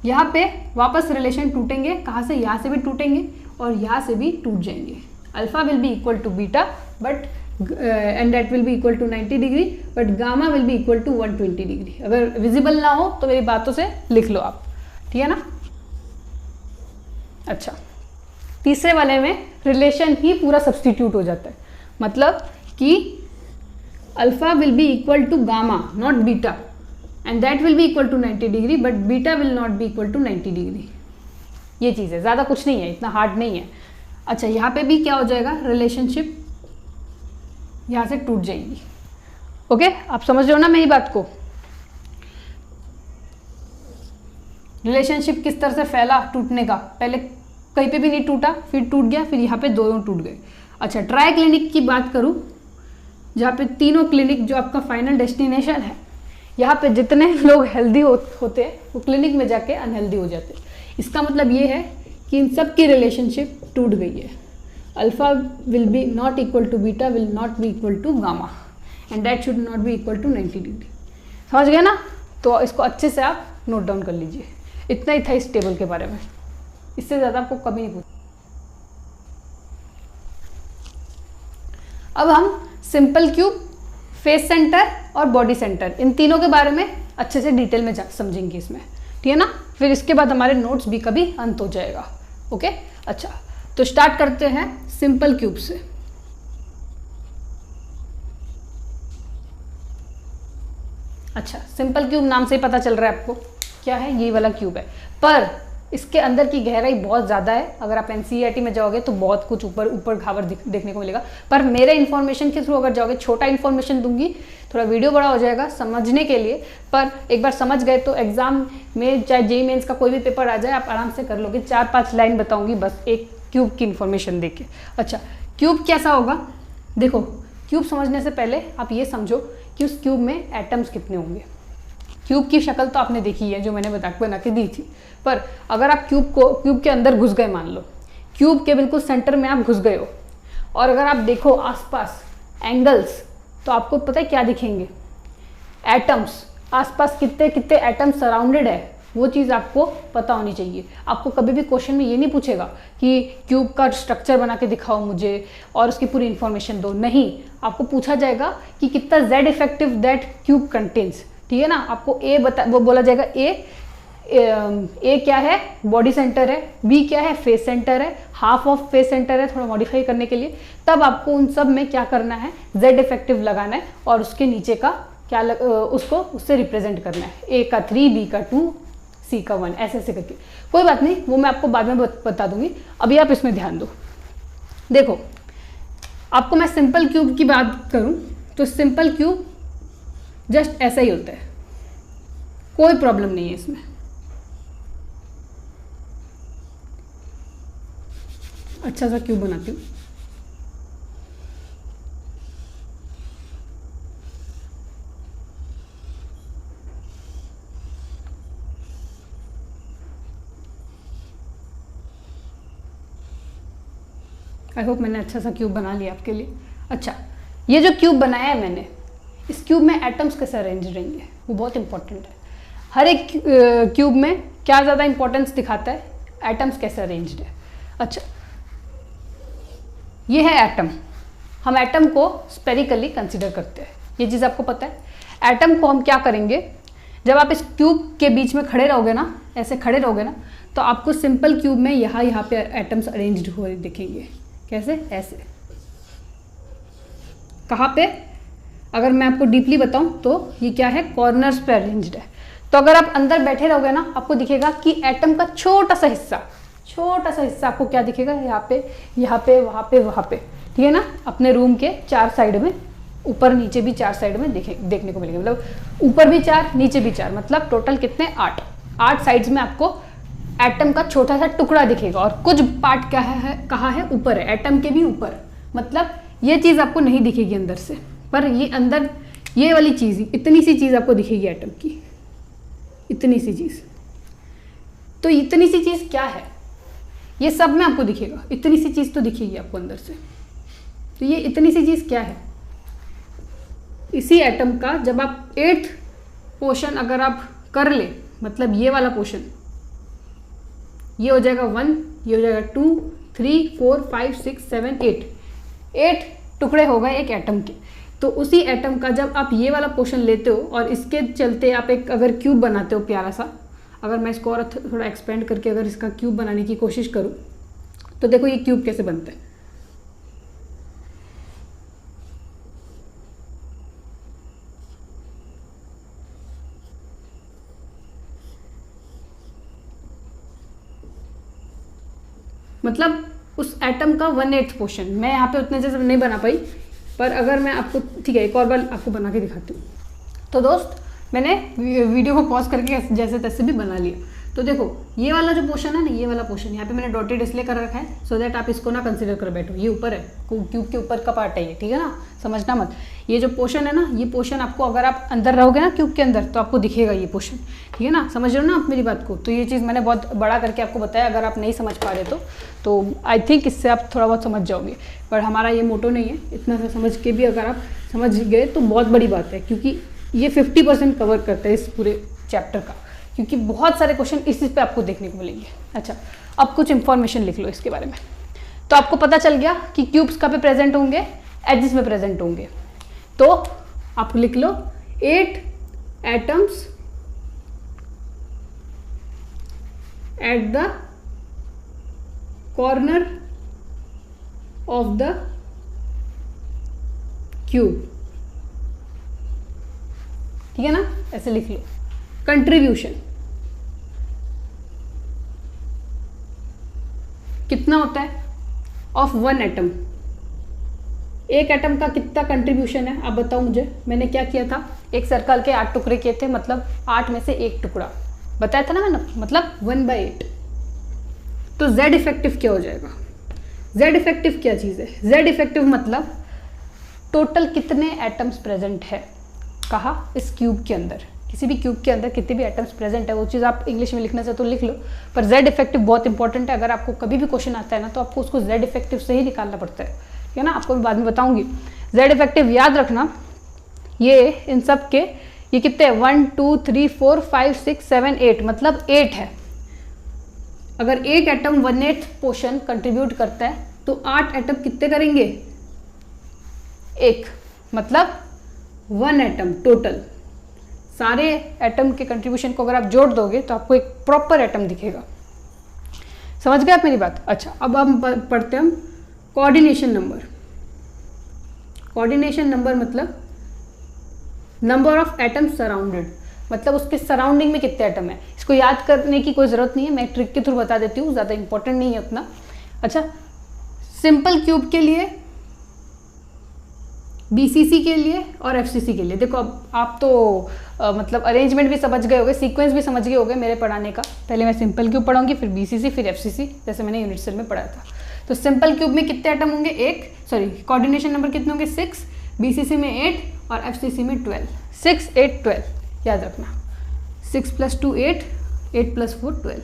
[SPEAKER 1] यहाँ पे वापस रिलेशन टूटेंगे, कहाँ से, यहाँ से भी टूटेंगे और यहाँ से भी टूट जाएंगे। Alpha will be equal to beta but and that will be equal to 90 degree, but gamma will be equal to 120 degree. अगर विजिबल ना हो तो मेरी बातों से लिख लो आप, ठीक है ना। अच्छा, तीसरे वाले में रिलेशन ही पूरा सब्सटीट्यूट हो जाता है, मतलब कि alpha will be equal to gamma not beta and that will be equal to 90 degree but beta will not be equal to 90 degree. ये चीज़ है, ज़्यादा कुछ नहीं है, इतना हार्ड नहीं है। अच्छा, यहाँ पे भी क्या हो जाएगा, रिलेशनशिप यहाँ से टूट जाएगी। ओके, आप समझ रहे हो ना मेरी बात को। रिलेशनशिप किस तरह से फैला टूटने का, पहले कहीं पे भी नहीं टूटा, फिर टूट गया, फिर यहाँ पे दोनों टूट गए। अच्छा, ट्राई क्लिनिक की बात करूँ, जहाँ पे तीनों क्लिनिक जो आपका फाइनल डेस्टिनेशन है, यहाँ पे जितने लोग हेल्दी होते हैं वो क्लिनिक में जाके अनहेल्दी हो जाते हैं। इसका मतलब ये है कि इन सब की रिलेशनशिप टूट गई है। Alpha will be not equal to beta will not be equal to gamma and that should not be equal to 90 degree. समझ गए ना। तो इसको अच्छे से आप नोट डाउन कर लीजिए। इतना ही था इस टेबल के बारे में, इससे ज़्यादा आपको कभी नहीं पूछा। अब हम सिंपल क्यूब, फेस सेंटर और बॉडी सेंटर, इन तीनों के बारे में अच्छे से डिटेल में समझेंगे इसमें, ठीक है ना। फिर इसके बाद हमारे नोट्स भी कभी अंत हो जाएगा। ओके, अच्छा तो स्टार्ट करते हैं सिंपल क्यूब से। अच्छा, सिंपल क्यूब नाम से ही पता चल रहा है आपको क्या है, ये वाला क्यूब है, पर इसके अंदर की गहराई बहुत ज़्यादा है। अगर आप एनसीईआरटी में जाओगे तो बहुत कुछ ऊपर खावर देखने को मिलेगा, पर मेरे इन्फॉर्मेशन के थ्रू अगर जाओगे, छोटा इन्फॉर्मेशन दूंगी, थोड़ा वीडियो बड़ा हो जाएगा समझने के लिए, पर एक बार समझ गए तो एग्जाम में चाहे जेईई मेंस का कोई भी पेपर आ जाए आप आराम से कर लोगे। 4-5 लाइन बताऊंगी बस एक क्यूब की इन्फॉर्मेशन दे के। अच्छा, क्यूब कैसा होगा, देखो क्यूब समझने से पहले आप ये समझो कि उस क्यूब में एटम्स कितने होंगे। क्यूब की शक्ल तो आपने देखी है जो मैंने बना के दी थी, पर अगर आप क्यूब के अंदर घुस गए, मान लो क्यूब के बिल्कुल सेंटर में आप घुस गए हो, और अगर आप देखो आसपास एंगल्स, तो आपको पता है क्या दिखेंगे, एटम्स। आसपास कितने कितने एटम्स सराउंडेड है, वो चीज़ आपको पता होनी चाहिए। आपको कभी भी क्वेश्चन में ये नहीं पूछेगा कि क्यूब का स्ट्रक्चर बना के दिखाओ मुझे और उसकी पूरी इन्फॉर्मेशन दो, नहीं, आपको पूछा जाएगा कि कितना Z effective that cube contains, ठीक है ना। आपको वो बोला जाएगा ए क्या है, बॉडी सेंटर है, बी क्या है, फेस सेंटर है, हाफ ऑफ फेस सेंटर है, थोड़ा मॉडिफाई करने के लिए। तब आपको उन सब में क्या करना है, जेड इफेक्टिव लगाना है और उसके नीचे का क्या उससे रिप्रेजेंट करना है, ए का 3, बी का 2, सी का 1, ऐसे ऐसे करके। कोई बात नहीं, वो मैं आपको बाद में बता दूंगी, अभी आप इसमें ध्यान दो। देखो, आपको मैं सिंपल क्यूब की बात करूं तो सिंपल क्यूब जस्ट ऐसा ही होता है, कोई प्रॉब्लम नहीं है इसमें। अच्छा सा क्यूब बनाती हूँ। आई होप मैंने अच्छा सा क्यूब बना लिया आपके लिए। अच्छा, ये जो क्यूब बनाया है मैंने, इस क्यूब में एटम्स कैसे अरेंज रहेंगे वो बहुत इंपॉर्टेंट है। हर एक क्यूब में क्या ज़्यादा इंपॉर्टेंस दिखाता है, एटम्स कैसे अरेंज्ड है। अच्छा, ये है एटम, हम एटम को स्पेरिकली कंसीडर करते हैं, ये चीज़ आपको पता है। एटम को हम क्या करेंगे, जब आप इस क्यूब के बीच में खड़े रहोगे ना, ऐसे खड़े रहोगे ना, तो आपको सिंपल क्यूब में यहाँ पे एटम्स अरेंज्ड हुए दिखेंगे। कैसे, ऐसे। कहाँ पे, अगर मैं आपको डीपली बताऊं तो ये क्या है, कॉर्नर्स पे अरेंज्ड है। तो अगर आप अंदर बैठे रहोगे ना, आपको दिखेगा कि एटम का छोटा सा हिस्सा आपको क्या दिखेगा, यहाँ पे, यहाँ पे, वहाँ पे, वहाँ पे, ठीक है ना। अपने रूम के 4 साइड में, ऊपर नीचे भी 4 साइड में देखने को मिलेंगे, मतलब ऊपर भी 4 नीचे भी 4, मतलब टोटल कितने, 8 साइड्स में आपको एटम का छोटा सा टुकड़ा दिखेगा। और कुछ पार्ट क्या है, कहाँ है, ऊपर है, एटम के भी ऊपर, मतलब ये चीज़ आपको नहीं दिखेगी अंदर से, पर ये अंदर ये वाली चीज़, इतनी सी चीज़ आपको दिखेगी एटम की, इतनी सी चीज़। तो इतनी सी चीज़ क्या है, ये सब में आपको दिखेगा, इतनी सी चीज़ तो दिखेगी आपको अंदर से। तो ये इतनी सी चीज़ क्या है, इसी एटम का जब आप 8th पोर्शन अगर आप कर ले, मतलब ये वाला पोर्शन, ये हो जाएगा 1, ये हो जाएगा 2, 3, 4, 5, 6, 7, 8 टुकड़े हो गए एक एटम के। तो उसी एटम का जब आप ये वाला पोर्शन लेते हो और इसके चलते आप एक अगर क्यूब बनाते हो प्यारा सा, अगर मैं इसको और थोड़ा एक्सपेंड करके अगर इसका क्यूब बनाने की कोशिश करूँ तो देखो ये क्यूब कैसे बनता है। मतलब उस एटम का 1/8 पोर्शन, मैं यहाँ पे उतने जैसे नहीं बना पाई, पर अगर मैं आपको, ठीक है, एक और बार आपको बना के दिखाती हूँ। तो दोस्त मैंने वीडियो को पॉज करके जैसे तैसे भी बना लिया। तो देखो ये वाला जो पोर्शन है ना, ये वाला पोर्शन यहाँ पे मैंने डॉटेड इसलिए कर रखा है सो दैट आप इसको ना कंसिडर कर बैठो, ये ऊपर है, क्यूब के ऊपर का पार्ट है ये, ठीक है ना, समझना मत। ये जो पोर्शन है ना, ये पोर्शन आपको, अगर आप अंदर रहोगे ना क्यूब के अंदर, तो आपको दिखेगा ये पोर्शन, ठीक है ना, समझ रहे हो ना आप मेरी बात को। तो ये चीज़ मैंने बहुत बड़ा करके आपको बताया, अगर आप नहीं समझ पा रहे तो आई थिंक इससे आप थोड़ा बहुत समझ जाओगे। पर हमारा ये मोटो नहीं है, इतना सा समझ के भी अगर आप समझ गए तो बहुत बड़ी बात है, क्योंकि ये 50% कवर करता है इस पूरे चैप्टर का, क्योंकि बहुत सारे क्वेश्चन इस चीज़ पे आपको देखने को मिलेंगे। अच्छा, अब कुछ इंफॉर्मेशन लिख लो इसके बारे में। तो आपको पता चल गया कि क्यूब्स कहाँ पे प्रेजेंट होंगे, एजेस में प्रेजेंट होंगे। तो आप लिख लो 8 atoms at the corner of the cube, ठीक है ना, ऐसे लिख लो। कंट्रीब्यूशन कितना होता है ऑफ 1 एटम, एक एटम का कितना कंट्रीब्यूशन है आप बताओ मुझे। मैंने क्या किया था, एक सर्कल के 8 टुकड़े किए थे, मतलब 8 में से एक टुकड़ा बताया था ना मैंने, मतलब 1/8। तो Z इफेक्टिव क्या हो जाएगा, Z इफेक्टिव क्या चीज़ है, Z इफेक्टिव मतलब टोटल कितने एटम्स प्रेजेंट है, कहा, इस क्यूब के अंदर, किसी भी क्यूब के अंदर कितने भी एटम्स प्रेजेंट है, वो चीज़ आप इंग्लिश में लिखना चाहे तो लिख लो। पर Z इफेक्टिव बहुत इंपॉर्टेंट है, अगर आपको कभी भी क्वेश्चन आता है ना तो आपको उसको Z इफेक्टिव से ही निकालना पड़ता है, ठीक है ना, आपको मैं बाद में बताऊंगी। Z इफेक्टिव याद रखना, ये इन सब के ये कितने हैं, 1 2 3 4 5 6 7 8, मतलब 8 है। अगर एक एटम 1/8 पोर्शन कंट्रीब्यूट करता है तो 8 एटम कितने करेंगे, 1, मतलब 1 एटम टोटल। सारे एटम के कंट्रीब्यूशन को अगर आप जोड़ दोगे तो आपको एक प्रॉपर एटम दिखेगा, समझ गए आप मेरी बात। अच्छा, अब हम पढ़ते हैं हम कोऑर्डिनेशन नंबर। कोऑर्डिनेशन नंबर मतलब नंबर ऑफ एटम सराउंडेड, मतलब उसके सराउंडिंग में कितने एटम है। इसको याद करने की कोई ज़रूरत नहीं है, मैं ट्रिक के थ्रू बता देती हूँ, ज़्यादा इंपॉर्टेंट नहीं है उतना। अच्छा, सिंपल क्यूब के लिए, BCC के लिए और FCC के लिए, देखो अब आप तो मतलब अरेंजमेंट भी समझ गए होगे, सीक्वेंस भी समझ गए होगे मेरे पढ़ाने का। पहले मैं सिंपल क्यूब पढ़ाऊंगी, फिर BCC, फिर FCC, जैसे मैंने यूनिट सेल में पढ़ा था। तो सिंपल क्यूब में कितने एटम होंगे, कोऑर्डिनेशन नंबर कितने होंगे, 6, BCC में 8 और FCC में 12। 6 8 12 याद रखना, 6 + 2 8, 8 + 4 12,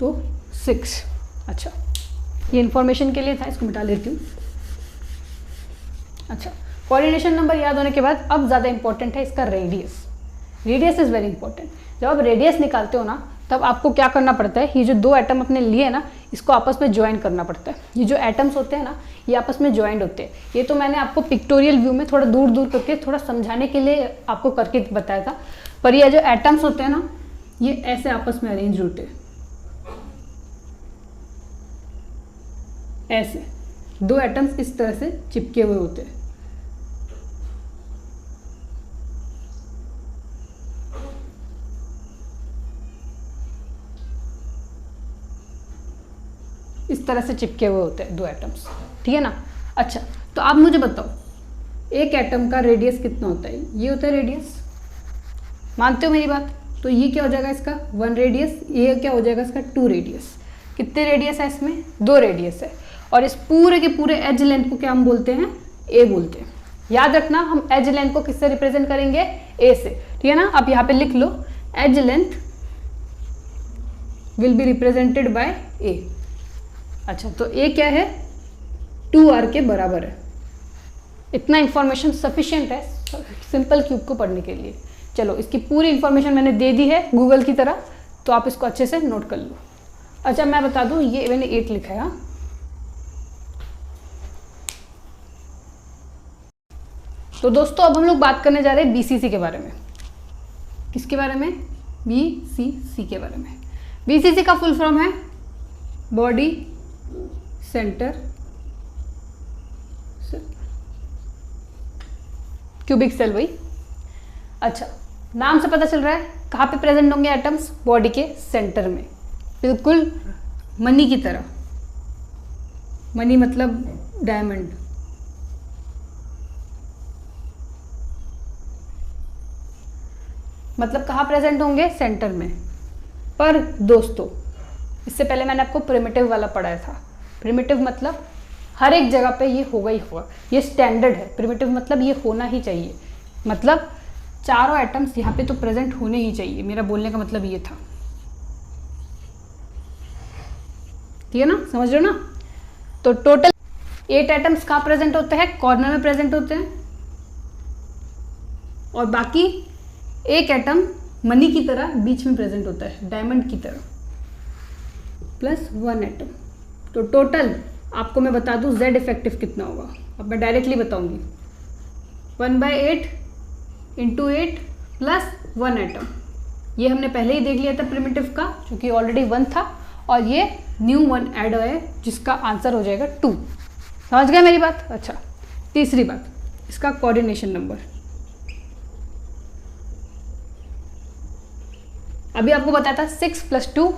[SPEAKER 1] तो 6। अच्छा, ये इन्फॉर्मेशन के लिए था, इसको मिटा लेती हूँ। अच्छा, कोऑर्डिनेशन नंबर याद होने के बाद अब ज़्यादा इंपॉर्टेंट है इसका radius. Radius is very important. जब आप रेडियस निकालते हो ना तब आपको क्या करना पड़ता है, ये जो 2 एटम अपने लिए ना इसको आपस में ज्वाइन करना पड़ता है। ये जो एटम्स होते हैं ना ये आपस में ज्वाइंट होते हैं। ये तो मैंने आपको पिक्टोरियल व्यू में थोड़ा दूर दूर करके थोड़ा समझाने के लिए आपको करके बताया था, पर ये जो एटम्स होते हैं ना ये ऐसे आपस में अरेंज होते हैं, ऐसे 2 एटम्स इस तरह से चिपके हुए होते हैं। इस तरह से चिपके हुए होते हैं 2 एटम्स, ठीक है ना। अच्छा, तो आप मुझे बताओ एक एटम का रेडियस कितना होता है? ये होता है रेडियस, मानते हो मेरी बात? तो ये क्या हो जाएगा इसका 1 रेडियस, ये क्या हो जाएगा इसका 2 रेडियस। कितने रेडियस है इसमें? 2 रेडियस है। और इस पूरे के पूरे एज लेंथ को क्या हम बोलते हैं? ए बोलते हैं। याद रखना, हम एज लेंथ को किससे रिप्रेजेंट करेंगे? ए से, ठीक है ना। आप यहाँ पे लिख लो, edge length will be represented by A. अच्छा, तो ए क्या है? 2r के बराबर है। इतना इंफॉर्मेशन सफिशिएंट है सिंपल क्यूब को पढ़ने के लिए। चलो, इसकी पूरी इंफॉर्मेशन मैंने दे दी है गूगल की तरह, तो आप इसको अच्छे से नोट कर लो। अच्छा, मैं बता दूं, ये मैंने 8 लिखा है। तो दोस्तों, अब हम लोग बात करने जा रहे हैं बीसीसी के बारे में। किसके बारे में? बीसीसी के बारे में। बीसीसी का फुल फॉर्म है बॉडी सेंटर क्यूबिक सेल, वही। अच्छा, नाम से पता चल रहा है कहाँ पे प्रेजेंट होंगे एटम्स? बॉडी के सेंटर में, बिल्कुल मनी की तरह। मनी मतलब डायमंड। मतलब कहाँ प्रेजेंट होंगे? सेंटर में। पर दोस्तों, इससे पहले मैंने आपको प्रिमिटिव वाला पढ़ाया था। प्रिमिटिव मतलब हर एक जगह पे ये होगा ही होगा, ये स्टैंडर्ड है। प्रिमिटिव मतलब ये होना ही चाहिए, मतलब चारों एटम्स यहाँ पे तो प्रेजेंट होने ही चाहिए। मेरा बोलने का मतलब ये था, ठीक है ना, समझ रहे हो ना। तो टोटल 8 एटम्स कहाँ प्रेजेंट होते हैं? कॉर्नर में प्रेजेंट होते हैं। और बाकी एक एटम मनी की तरह बीच में प्रेजेंट होता है, डायमंड की तरह, प्लस 1 एटम। तो टोटल आपको मैं बता दूं Z इफेक्टिव कितना होगा। अब मैं डायरेक्टली बताऊंगी, 1/8 इंटू 8 प्लस 1 एटम। ये हमने पहले ही देख लिया था प्रिमिटिव का, क्योंकि ऑलरेडी 1 था, और ये न्यू 1 ऐड है, जिसका आंसर हो जाएगा 2। समझ गए मेरी बात? अच्छा, तीसरी बात, इसका कोऑर्डिनेशन नंबर। अभी आपको बताया था 6 + 2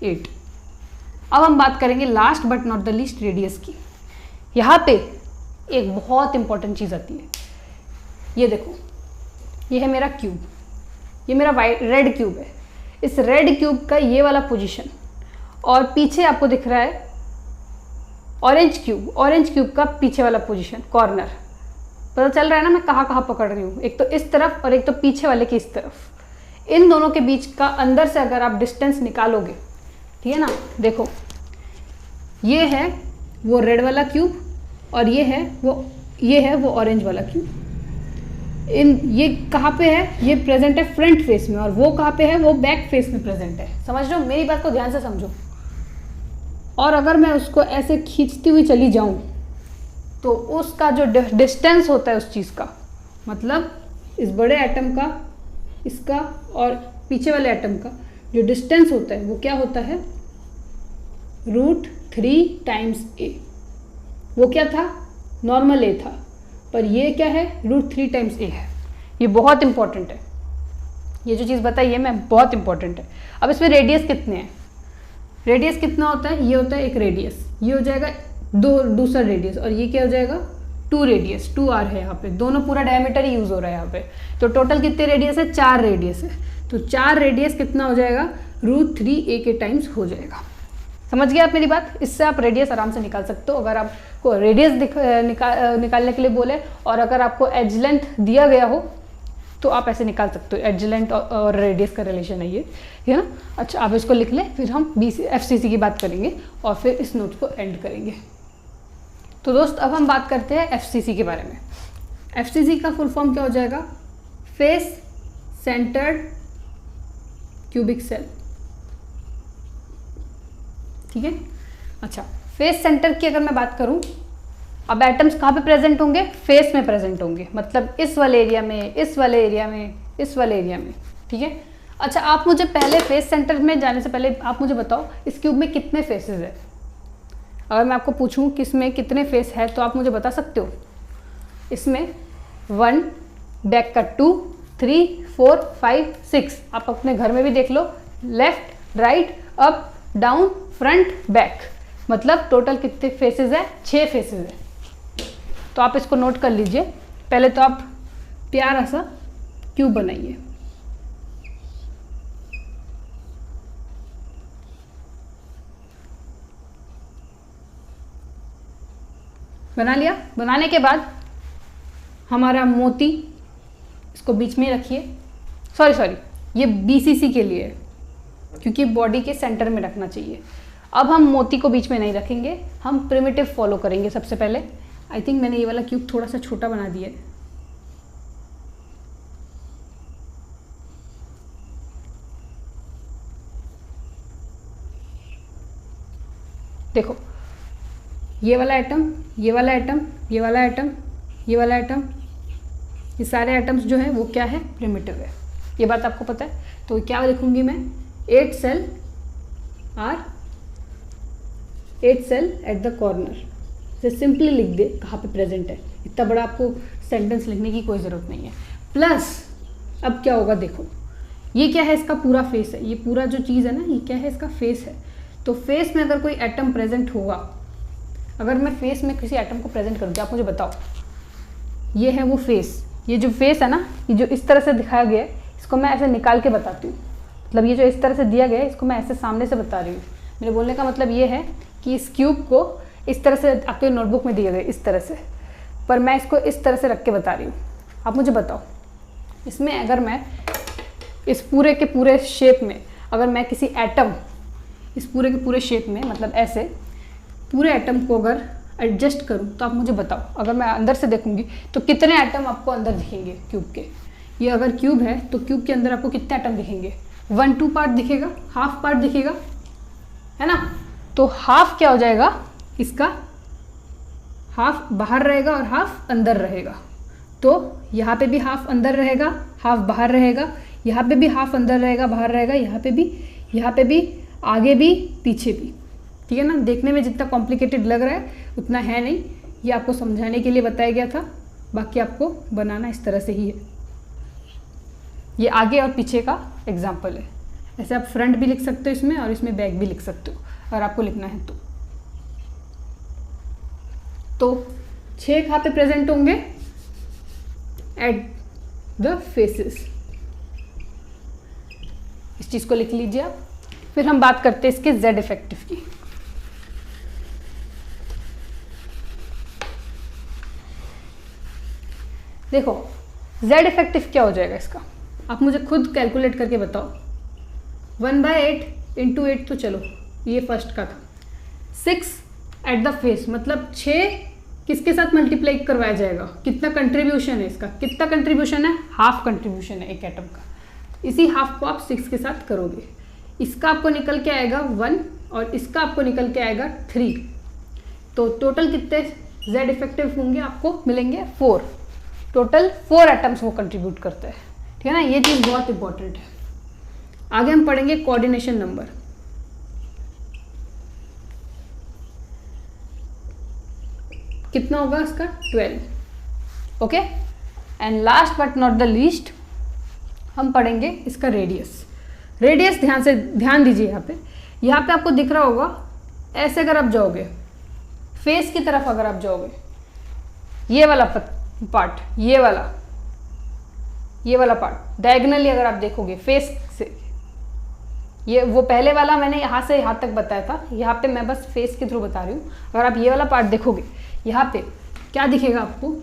[SPEAKER 1] 8। अब हम बात करेंगे last but not the least radius की। यहाँ पे एक बहुत इंपॉर्टेंट चीज़ आती है। ये देखो, ये है मेरा क्यूब, ये मेरा रेड क्यूब है। इस रेड क्यूब का ये वाला पोजीशन, और पीछे आपको दिख रहा है ऑरेंज क्यूब का पीछे वाला पोजीशन, कॉर्नर। पता चल रहा है ना मैं कहाँ कहाँ पकड़ रही हूँ? एक तो इस तरफ और एक तो पीछे वाले की इस तरफ। इन दोनों के बीच का अंदर से अगर आप डिस्टेंस निकालोगे, ठीक है ना, देखो ये है वो रेड वाला क्यूब, और ये है वो ऑरेंज वाला क्यूब। ये कहाँ पे है? ये प्रेजेंट है फ्रंट फेस में, और वो कहाँ पे है? वो बैक फेस में प्रेजेंट है। समझ रहे हो? मेरी बात को ध्यान से समझो। और अगर मैं उसको ऐसे खींचती हुई चली जाऊं, तो उसका जो डिस्टेंस होता है उस चीज़ का, मतलब इस बड़े एटम का, इसका और पीछे वाले एटम का जो डिस्टेंस होता है वो क्या होता है? √3 टाइम्स a। वो क्या था? नॉर्मल a था, पर ये क्या है? √3 टाइम्स a है। ये बहुत इंपॉर्टेंट है, ये जो चीज़ बताई है मैं, बहुत इंपॉर्टेंट है। अब इसमें रेडियस कितने हैं? रेडियस कितना होता है? ये होता है एक रेडियस, ये हो जाएगा दूसरा रेडियस, और ये क्या हो जाएगा? 2 रेडियस, 2r है यहाँ पे, दोनों पूरा डायमीटर ही यूज हो रहा है यहाँ पे। तो टोटल कितने रेडियस है? 4 रेडियस है। तो 4 रेडियस कितना हो जाएगा? √3a के टाइम्स हो जाएगा। समझ गए आप मेरी बात? इससे आप रेडियस आराम से निकाल सकते हो। अगर आपको रेडियस निकालने के लिए बोले, और अगर आपको एज लेंथ दिया गया हो, तो आप ऐसे निकाल सकते हो। एज लेंथ और रेडियस का रिलेशन है ये, है ना। अच्छा, आप इसको लिख लें, फिर हम FCC की बात करेंगे और फिर इस नोट को एंड करेंगे। तो दोस्त, अब हम बात करते हैं FCC के बारे में। FCC का फुल फॉर्म क्या हो जाएगा? फेस सेंटर्ड क्यूबिक सेल, ठीक है। अच्छा, फेस सेंटर की अगर मैं बात करूं, अब एटम्स कहाँ पे प्रेजेंट होंगे? फेस में प्रेजेंट होंगे, मतलब इस वाले एरिया में, इस वाले एरिया में, इस वाले एरिया में, ठीक है। अच्छा, आप मुझे पहले फेस सेंटर में जाने से पहले आप मुझे बताओ इस क्यूब में कितने फेसेस है। अगर मैं आपको पूछूं कि इसमें कितने फेस है तो आप मुझे बता सकते हो। इसमें 1, बैक का 2, 3, 4, 5, 6। आप अपने घर में भी देख लो, left, right, up, down, front, back, मतलब टोटल कितने फेसेस है? 6 फेसेस है। तो आप इसको नोट कर लीजिए। पहले तो आप प्यारा सा क्यूब बनाइए। बना लिया। बनाने के बाद हमारा मोती इसको बीच में रखिए। सॉरी, ये BCC के लिए है क्योंकि बॉडी के सेंटर में रखना चाहिए। अब हम मोती को बीच में नहीं रखेंगे, हम प्रिमिटिव फॉलो करेंगे। सबसे पहले आई थिंक मैंने ये वाला क्यूब थोड़ा सा छोटा बना दिया है। देखो, ये वाला एटम, ये वाला एटम, ये वाला एटम, ये वाला एटम, ये सारे एटम्स जो है वो क्या है? प्रिमिटिव है। ये बात आपको पता है। तो क्या लिखूंगी मैं? 8 सेल एट द कॉर्नर। से सिंपली लिख दे कहाँ पे प्रेजेंट है। इतना बड़ा आपको सेंटेंस लिखने की कोई ज़रूरत नहीं है। प्लस अब क्या होगा, देखो ये क्या है? इसका पूरा फेस है। ये पूरा जो चीज़ है ना, ये क्या है? इसका फेस है। तो फेस में अगर कोई एटम प्रेजेंट होगा, अगर मैं फेस में किसी एटम को प्रेजेंट करूँगी, आप मुझे बताओ, ये है वो फेस। ये जो फेस है ना, ये जो इस तरह से दिखाया गया है, इसको मैं ऐसे निकाल के बताती हूँ। मतलब ये जो इस तरह से दिया गया है, इसको मैं ऐसे सामने से बता रही हूँ। मेरे बोलने का मतलब ये है कि इस क्यूब को इस तरह से आपके नोटबुक में दिया गया इस तरह से, पर मैं इसको इस तरह से रख के बता रही हूँ। आप मुझे बताओ, इसमें अगर मैं इस पूरे के पूरे शेप में, अगर मैं किसी एटम, इस पूरे के पूरे शेप में, मतलब ऐसे पूरे एटम को अगर एडजस्ट करूँ, तो आप मुझे बताओ, अगर मैं अंदर से देखूंगी तो कितने एटम आपको अंदर दिखेंगे क्यूब के? ये अगर क्यूब है तो क्यूब के अंदर आपको कितने एटम दिखेंगे? 1/2 पार्ट दिखेगा, हाफ पार्ट दिखेगा, है ना? तो हाफ क्या हो जाएगा इसका? हाफ बाहर रहेगा और हाफ अंदर रहेगा। तो यहाँ पे भी हाफ अंदर रहेगा, हाफ बाहर रहेगा, यहाँ पे भी हाफ अंदर रहेगा, बाहर रहेगा, यहाँ पे भी, आगे भी, पीछे भी। ठीक है ना? देखने में जितना कॉम्प्लिकेटेड लग रहा है उतना है नहीं। ये आपको समझाने के लिए बताया गया था, बाकी आपको बनाना इस तरह से ही है। ये आगे और पीछे का एग्जाम्पल है। ऐसे आप फ्रंट भी लिख सकते हो इसमें, और इसमें बैक भी लिख सकते हो अगर आपको लिखना है तो 6 कहाँ पे प्रेजेंट होंगे? At the faces. इस चीज़ को लिख लीजिए आप। फिर हम बात करते हैं इसके Z इफेक्टिव की। देखो Z इफेक्टिव क्या हो जाएगा इसका, आप मुझे खुद कैलकुलेट करके बताओ। 1/8 × 8 तो चलो ये फर्स्ट का था। 6 एट द फेस, मतलब 6 किसके साथ मल्टीप्लाई करवाया जाएगा? कितना कंट्रीब्यूशन है इसका? कितना कंट्रीब्यूशन है? हाफ कंट्रीब्यूशन है एक एटम का। इसी हाफ को आप 6 के साथ करोगे, इसका आपको निकल के आएगा 1 और इसका आपको निकल के आएगा 3। तो टोटल कितने Z इफेक्टिव होंगे? आपको मिलेंगे 4। टोटल 4 एटम्स वो कंट्रीब्यूट करते हैं। ठीक है ना? ये चीज़ बहुत इंपॉर्टेंट है। आगे हम पढ़ेंगे कोऑर्डिनेशन नंबर। कितना होगा इसका? 12। Okay, and last but not the least हम पढ़ेंगे इसका रेडियस। रेडियस ध्यान दीजिए। यहाँ पे आपको दिख रहा होगा, ऐसे अगर आप जाओगे फेस की तरफ, अगर आप जाओगे ये वाला पार्ट, ये वाला पार्ट डायगनली अगर आप देखोगे फेस से, ये वो पहले वाला मैंने यहाँ से यहाँ तक बताया था, यहाँ पे मैं बस फेस के थ्रू बता रही हूँ। अगर आप ये वाला पार्ट देखोगे, यहाँ पे क्या दिखेगा आपको?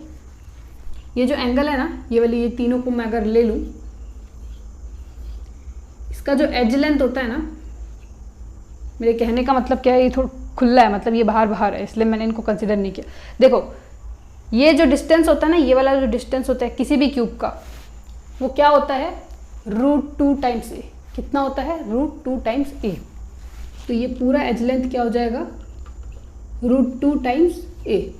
[SPEAKER 1] ये जो एंगल है ना, ये वाली, ये तीनों को मैं अगर ले लूँ, इसका जो एज लेंथ होता है ना, मेरे कहने का मतलब क्या है, ये थोड़ा खुला है, मतलब ये बाहर है, इसलिए मैंने इनको कंसिडर नहीं किया। देखो ये जो डिस्टेंस होता है ना, ये वाला जो डिस्टेंस होता है किसी भी क्यूब का, वो क्या होता है? √2 टाइम्स ए। कितना होता है? √2 टाइम्स ए। तो ये पूरा एज लेंथ क्या हो जाएगा? √2 टाइम्स ए।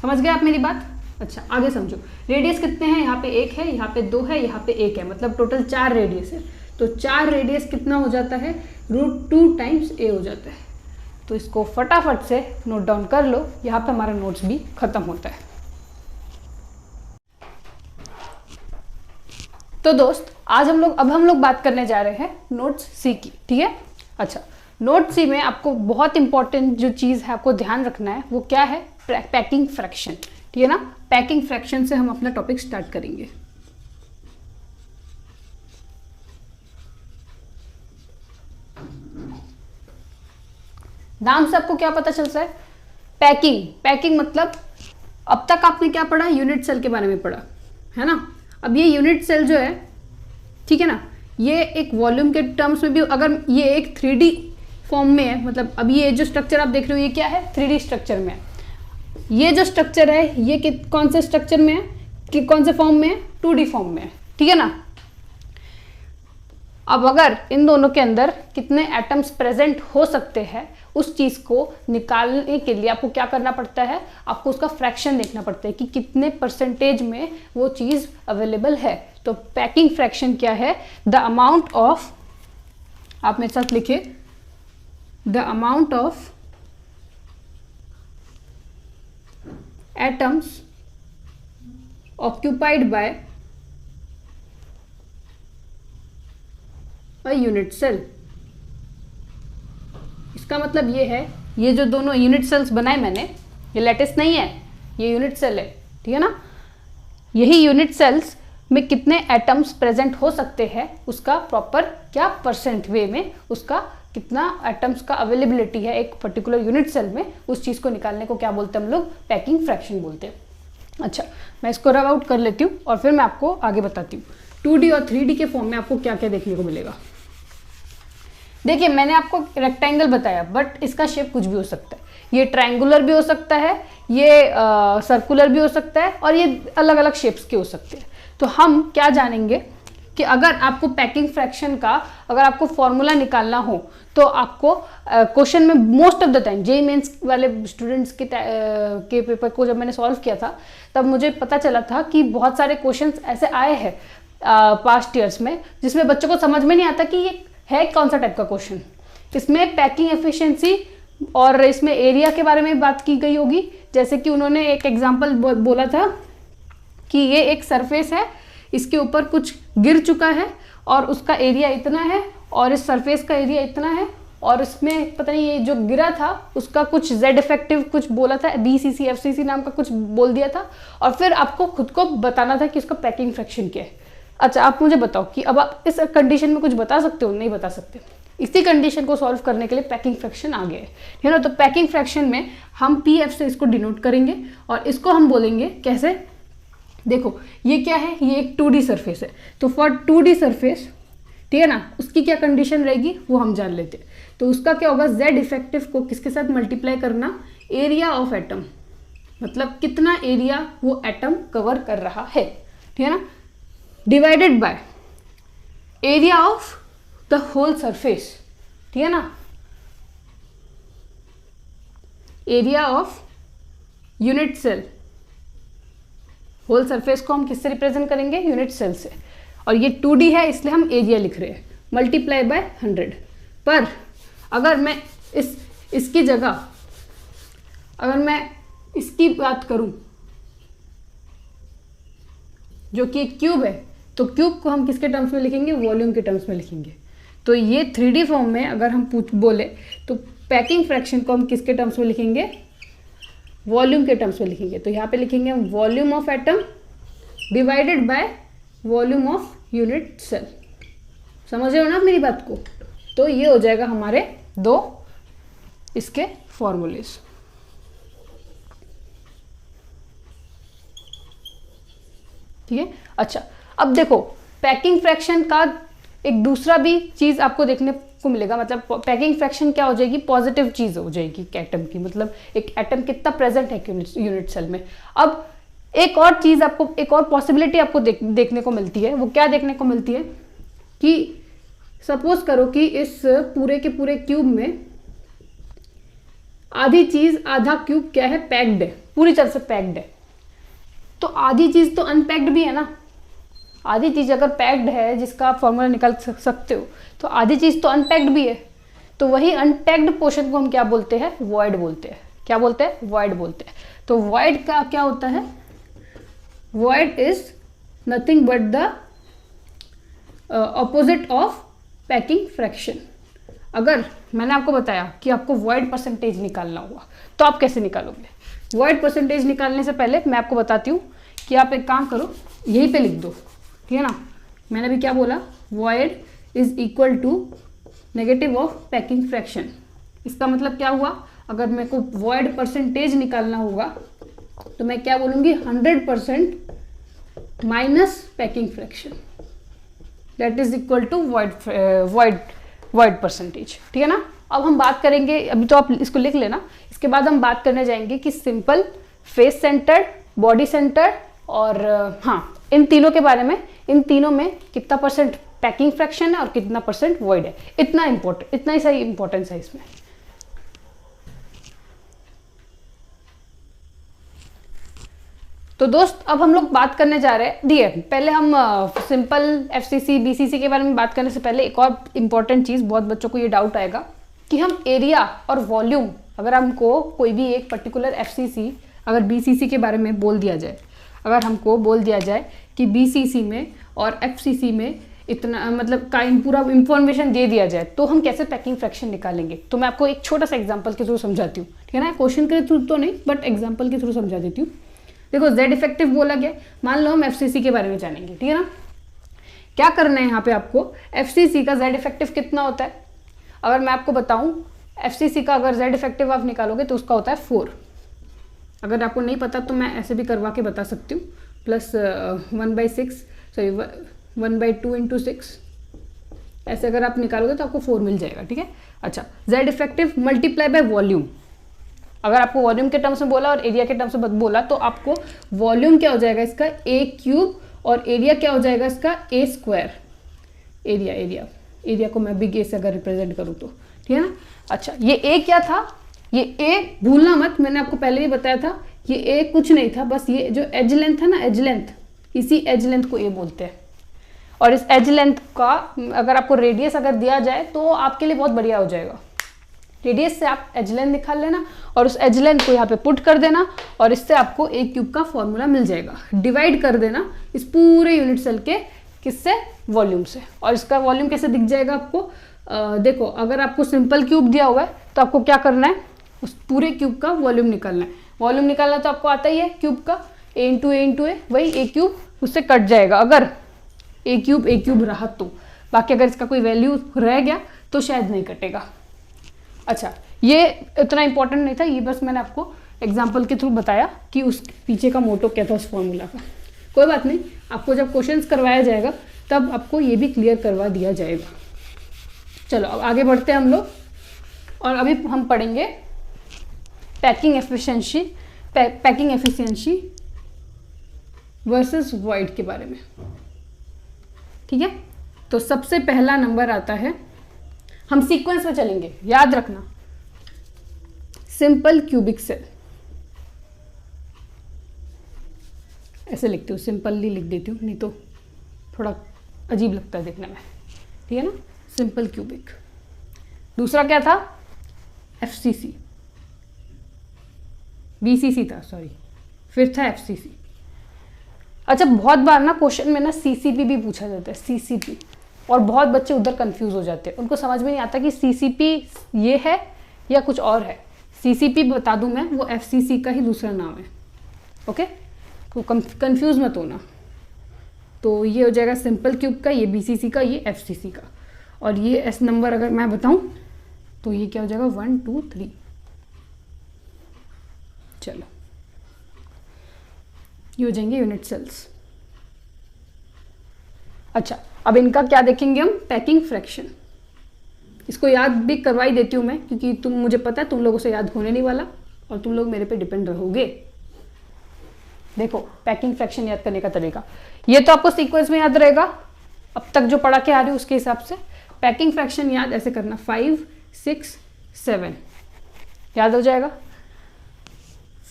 [SPEAKER 1] समझ गए आप मेरी बात? अच्छा, आगे समझो। रेडियस कितने हैं? यहाँ पे 1 है, यहाँ पे 2 है, यहाँ पे 1 है, मतलब टोटल 4 रेडियस है। तो तो 4 रेडियस कितना हो जाता है, √2 टाइम्स a हो जाता है। तो इसको फटाफट से नोट डाउन कर लो, यहाँ पे हमारा नोट्स भी खत्म होता है। तो दोस्त आज हम लोग बात करने जा रहे हैं नोट्स सी की, ठीक है। अच्छा, नोट सी में आपको बहुत इंपॉर्टेंट जो चीज़ है आपको ध्यान रखना है वो क्या है, पैकिंग फ्रैक्शन, ठीक है ना। पैकिंग फ्रैक्शन से हम अपना टॉपिक स्टार्ट करेंगे। नाम से आपको क्या पता चलता है, पैकिंग मतलब अब तक आपने क्या पढ़ा, यूनिट सेल के बारे में पढ़ा है ना। अब ये यूनिट सेल जो है, ठीक है ना, ये एक वॉल्यूम के टर्म्स में भी, अगर ये एक 3D फॉर्म में है, मतलब अब ये जो स्ट्रक्चर आप देख रहे हो ये क्या है, 3D स्ट्रक्चर में है। ये जो स्ट्रक्चर है ये कौन से स्ट्रक्चर में है, कि कौन से फॉर्म में है, 2D फॉर्म में है, ठीक है ना। अब अगर इन दोनों के अंदर कितने एटम्स प्रेजेंट हो सकते हैं, उस चीज़ को निकालने के लिए आपको क्या करना पड़ता है, आपको उसका फ्रैक्शन देखना पड़ता है कि कितने परसेंटेज में वो चीज़ अवेलेबल है। तो पैकिंग फ्रैक्शन क्या है, द अमाउंट ऑफ, आप मेरे साथ लिखिए, the amount of atoms occupied by a unit cell. इसका मतलब ये है, ये जो दोनों यूनिट सेल्स बनाए मैंने, ये लेटेस्ट नहीं है, ये यूनिट सेल है, ठीक है ना। यही यूनिट सेल्स में कितने एटम्स प्रेजेंट हो सकते हैं, उसका प्रॉपर क्या परसेंट वे में उसका कितना एटम्स का अवेलेबिलिटी है एक पर्टिकुलर यूनिट सेल में, उस चीज़ को निकालने को क्या बोलते हैं हम लोग, पैकिंग फ्रैक्शन बोलते हैं। अच्छा, मैं इसको रब आउट कर लेती हूँ और फिर मैं आपको आगे बताती हूँ 2D और 3D के फॉर्म में आपको क्या क्या देखने को मिलेगा। देखिए, मैंने आपको रेक्टेंगल बताया, बट इसका शेप कुछ भी हो सकता है। ये ट्रायंगुलर भी हो सकता है, ये सर्कुलर भी हो सकता है, और ये अलग अलग शेप्स के हो सकते हैं। तो हम क्या जानेंगे कि अगर आपको पैकिंग फ्रैक्शन का अगर आपको फॉर्मूला निकालना हो, तो आपको क्वेश्चन में most of the time JEE mains वाले स्टूडेंट्स के पेपर को जब मैंने सॉल्व किया था, तब मुझे पता चला था कि बहुत सारे क्वेश्चंस ऐसे आए हैं पास्ट ईयर्स में, जिसमें बच्चों को समझ में नहीं आता कि ये है कौन सा टाइप का क्वेश्चन। इसमें पैकिंग एफिशिएंसी और इसमें एरिया के बारे में बात की गई होगी। जैसे कि उन्होंने एक एग्जांपल बोला था कि ये एक सरफेस है, इसके ऊपर कुछ गिर चुका है और उसका एरिया इतना है, और इस सरफेस का एरिया इतना है, और इसमें पता नहीं ये जो गिरा था उसका कुछ जेड इफेक्टिव कुछ बोला था, BCC FCC नाम का कुछ बोल दिया था, और फिर आपको खुद को बताना था कि उसका पैकिंग फ्रैक्शन क्या है। अच्छा, आप मुझे बताओ कि अब आप इस कंडीशन में कुछ बता सकते हो, नहीं बता सकते। इसी कंडीशन को सॉल्व करने के लिए पैकिंग फ्रैक्शन आ गए है ना। तो पैकिंग फ्रैक्शन में हम PF से इसको डिनोट करेंगे, और इसको हम बोलेंगे कैसे, देखो ये क्या है, ये एक 2D सरफेस है, तो फॉर 2D सरफेस, ठीक है ना, उसकी क्या कंडीशन रहेगी वो हम जान लेते हैं। तो उसका क्या होगा, जेड इफेक्टिव को किसके साथ मल्टीप्लाई करना, एरिया ऑफ एटम, मतलब कितना एरिया वो एटम कवर कर रहा है, ठीक है ना, divided by area of the whole surface, ठीक है ना, area of unit cell. Whole surface को हम किससे रिप्रेजेंट करेंगे, यूनिट सेल से, और ये 2D है इसलिए हम एरिया लिख रहे हैं, मल्टीप्लाई बाय 100। पर अगर मैं इसकी जगह अगर मैं इसकी बात करूं, जो कि एक क्यूब है, तो क्यूब को हम किसके टर्म्स में लिखेंगे, वॉल्यूम के टर्म्स में लिखेंगे। तो ये 3D फॉर्म में अगर हम बोले तो पैकिंग फ्रैक्शन को हम किसके टर्म्स में लिखेंगे, वॉल्यूम के टर्म्स में लिखेंगे। तो यहाँ पे लिखेंगे हम volume of atom divided by volume of unit cell. समझ रहे हो ना मेरी बात को। तो ये हो जाएगा हमारे दो इसके फॉर्मूलेस। ठीक है। अच्छा, अब देखो पैकिंग फ्रैक्शन का एक दूसरा भी चीज आपको देखने को मिलेगा, मतलब पैकिंग फ्रैक्शन क्या हो जाएगी, पॉजिटिव चीज हो जाएगी एटम की, मतलब एक एटम कितना प्रेजेंट है यूनिट सेल में। अब एक और चीज आपको, एक और पॉसिबिलिटी आपको देखने को मिलती है। वो क्या देखने को मिलती है कि सपोज करो कि इस पूरे के पूरे क्यूब में आधी चीज, आधा क्यूब क्या है, पैक्ड है, पूरी तरह से पैक्ड है। तो आधी चीज तो अनपैक्ड भी है ना, आधी चीज़ अगर पैक्ड है जिसका आप फॉर्मूला निकाल सकते हो, तो आधी चीज़ तो अनपैक्ड भी है। तो वही अनपैक्ड पोर्शन को हम क्या बोलते हैं? वॉइड बोलते हैं। क्या बोलते हैं? वॉइड बोलते हैं। तो वॉइड का क्या होता है? Void is nothing but the opposite of packing fraction. अगर मैंने आपको बताया कि आपको वॉइड परसेंटेज निकालना होगा, तो आप कैसे निकालोगे? वॉइड परसेंटेज निकालने से पहले मैं आपको बताती हूँ कि आप एक काम करो, यहीं पे लिख दो, ठीक है ना। मैंने अभी क्या बोला? Void is equal to negative of packing fraction. इसका मतलब क्या हुआ? अगर मेरे को वॉइड परसेंटेज निकालना होगा तो मैं क्या बोलूँगी? 100% minus packing fraction, that is equal to void percentage, ठीक है ना। अब हम बात करेंगे, अभी तो आप इसको लिख लेना, इसके बाद हम बात करने जाएंगे कि simple, face centred, body centred और हाँ, इन तीनों के बारे में। इन तीनों में कितना परसेंट पैकिंग फ्रैक्शन है और कितना परसेंट वॉइड है, इतना ही सही इंपॉर्टेंस है इसमें। तो दोस्त अब हम लोग बात करने जा रहे हैं, दिए पहले हम सिंपल, एफसीसी, बीसीसी के बारे में बात करने से पहले एक और इम्पॉर्टेंट चीज़, बहुत बच्चों को ये डाउट आएगा कि हम एरिया और वॉल्यूम, अगर हमको कोई भी एक पर्टिकुलर एफसीसी अगर बीसीसी के बारे में बोल दिया जाए, अगर हमको बोल दिया जाए कि बीसीसी में और एफसीसी में इतना मतलब का पूरा इंफॉर्मेशन दे दिया जाए, तो हम कैसे पैकिंग फ्रैक्शन निकालेंगे? तो मैं आपको एक छोटा सा एग्जांपल के थ्रू समझाती हूँ, ठीक है ना। क्वेश्चन के थ्रू तो नहीं, बट एग्जांपल के थ्रू समझा देती हूँ। देखो, जेड इफेक्टिव बोला गया, मान लो हम एफसीसी के बारे में जानेंगे, ठीक है ना। क्या करना है यहाँ पे आपको? एफसीसी का जेड इफेक्टिव कितना होता है? अगर मैं आपको बताऊँ, एफसीसी का अगर जेड इफेक्टिव आप निकालोगे तो उसका होता है 4। अगर आपको नहीं पता तो मैं ऐसे भी करवा के बता सकती हूँ, प्लस 1/2 इंटू 6, ऐसे अगर आप निकालोगे तो आपको 4 मिल जाएगा, ठीक है। अच्छा, Z effective multiply by volume. अगर आपको वॉल्यूम के टर्म्स में बोला और एरिया के टर्म्स में बोला, तो आपको वॉल्यूम क्या हो जाएगा इसका? a³ और एरिया क्या हो जाएगा इसका? a²। एरिया को मैं बिग ए से अगर रिप्रेजेंट करूँ तो, ठीक है ना। अच्छा, ये a क्या था? ये a भूलना मत, मैंने आपको पहले भी बताया था, ये a कुछ नहीं था, बस ये जो एज लेंथ है ना, एज लेंथ, इसी एज लेंथ को a बोलते हैं। और इस एज लेंथ का अगर आपको रेडियस अगर दिया जाए तो आपके लिए बहुत बढ़िया हो जाएगा। रेडियस से आप एज लेंथ निकाल लेना और उस एज लेंथ को यहाँ पे पुट कर देना और इससे आपको a³ का फॉर्मूला मिल जाएगा। डिवाइड कर देना इस पूरे यूनिट सेल के किससे? वॉल्यूम से। और इसका वॉल्यूम कैसे दिख जाएगा आपको? देखो, अगर आपको सिंपल क्यूब दिया हुआ है तो आपको क्या करना है? उस पूरे क्यूब का वॉल्यूम निकालना है। वॉल्यूम निकालना तो आपको आता ही है क्यूब का, a इंटू ए, वही a³ उससे कट जाएगा अगर a³ रहा तो। बाकी अगर इसका कोई वैल्यू रह गया तो शायद नहीं कटेगा। अच्छा, ये इतना इंपॉर्टेंट नहीं था, ये बस मैंने आपको एग्जाम्पल के थ्रू बताया कि उस पीछे का मोटो क्या था उस फॉर्मूला का। कोई बात नहीं, आपको जब क्वेश्चंस करवाया जाएगा तब आपको ये भी क्लियर करवा दिया जाएगा। चलो अब आगे बढ़ते हैं हम लोग, और अभी हम पढ़ेंगे पैकिंग एफिशिएंसी वर्सेस वॉइड के बारे में, ठीक है। तो सबसे पहला नंबर आता है, हम सीक्वेंस में चलेंगे, याद रखना, सिंपल क्यूबिक सेल। ऐसे लिखती हूँ, सिंपली लिख देती हूँ, नहीं तो थोड़ा अजीब लगता है देखने में, ठीक है ना। Simple cubic. दूसरा क्या था? एफसीसी, बीसीसी था, सॉरी, फिर था एफसीसी। अच्छा, बहुत बार ना क्वेश्चन में ना सीसीपी भी पूछा जाता है, सीसीपी, और बहुत बच्चे उधर कंफ्यूज हो जाते हैं, उनको समझ में नहीं आता कि सीसीपी ये है या कुछ और है। सीसीपी बता दूं मैं, वो एफसीसी का ही दूसरा नाम है, ओके। तो कंफ्यूज मत होना। तो ये हो जाएगा सिंपल क्यूब का, ये बीसीसी का, ये एफसीसी का। और ये एस नंबर अगर मैं बताऊं तो ये क्या हो जाएगा? 1 2 3। चलो, ये हो जाएंगे यूनिट सेल्स। अच्छा, अब इनका क्या देखेंगे हम? Packing fraction. इसको याद भी करवाई देती हूँ मैं, क्योंकि मुझे पता है तुम लोगों से याद होने नहीं वाला और तुम लोग मेरे पे डिपेंड रहोगे। देखो, पैकिंग फ्रैक्शन याद करने का तरीका, ये तो आपको सीक्वेंस में याद रहेगा, अब तक जो पढ़ा के आ रही हूँ उसके हिसाब से। पैकिंग फ्रैक्शन याद ऐसे करना, 5 6 7 याद हो जाएगा।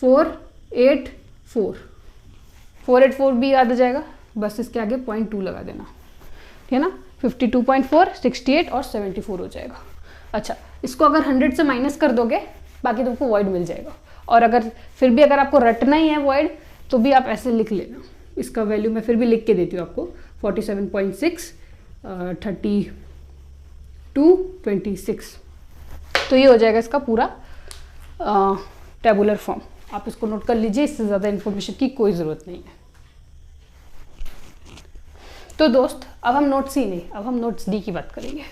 [SPEAKER 1] 4 8 4 4 8 4 भी याद हो जाएगा, बस इसके आगे 0.2 लगा देना, ठीक है ना। 52.4, 68 और 74 हो जाएगा। अच्छा, इसको अगर 100 से माइनस कर दोगे बाकी तुमको वॉइड मिल जाएगा। और अगर फिर भी अगर आपको रटना ही है वॉइड तो भी आप ऐसे लिख लेना। इसका वैल्यू मैं फिर भी लिख के देती हूँ आपको, 47.6, 32, 26। तो ये हो जाएगा इसका पूरा टेबुलर फॉर्म। आप इसको नोट कर लीजिए, इससे ज़्यादा इन्फॉर्मेशन की कोई ज़रूरत नहीं है। तो दोस्त अब हम नोट सी नहीं, अब हम नोट्स डी की बात करेंगे।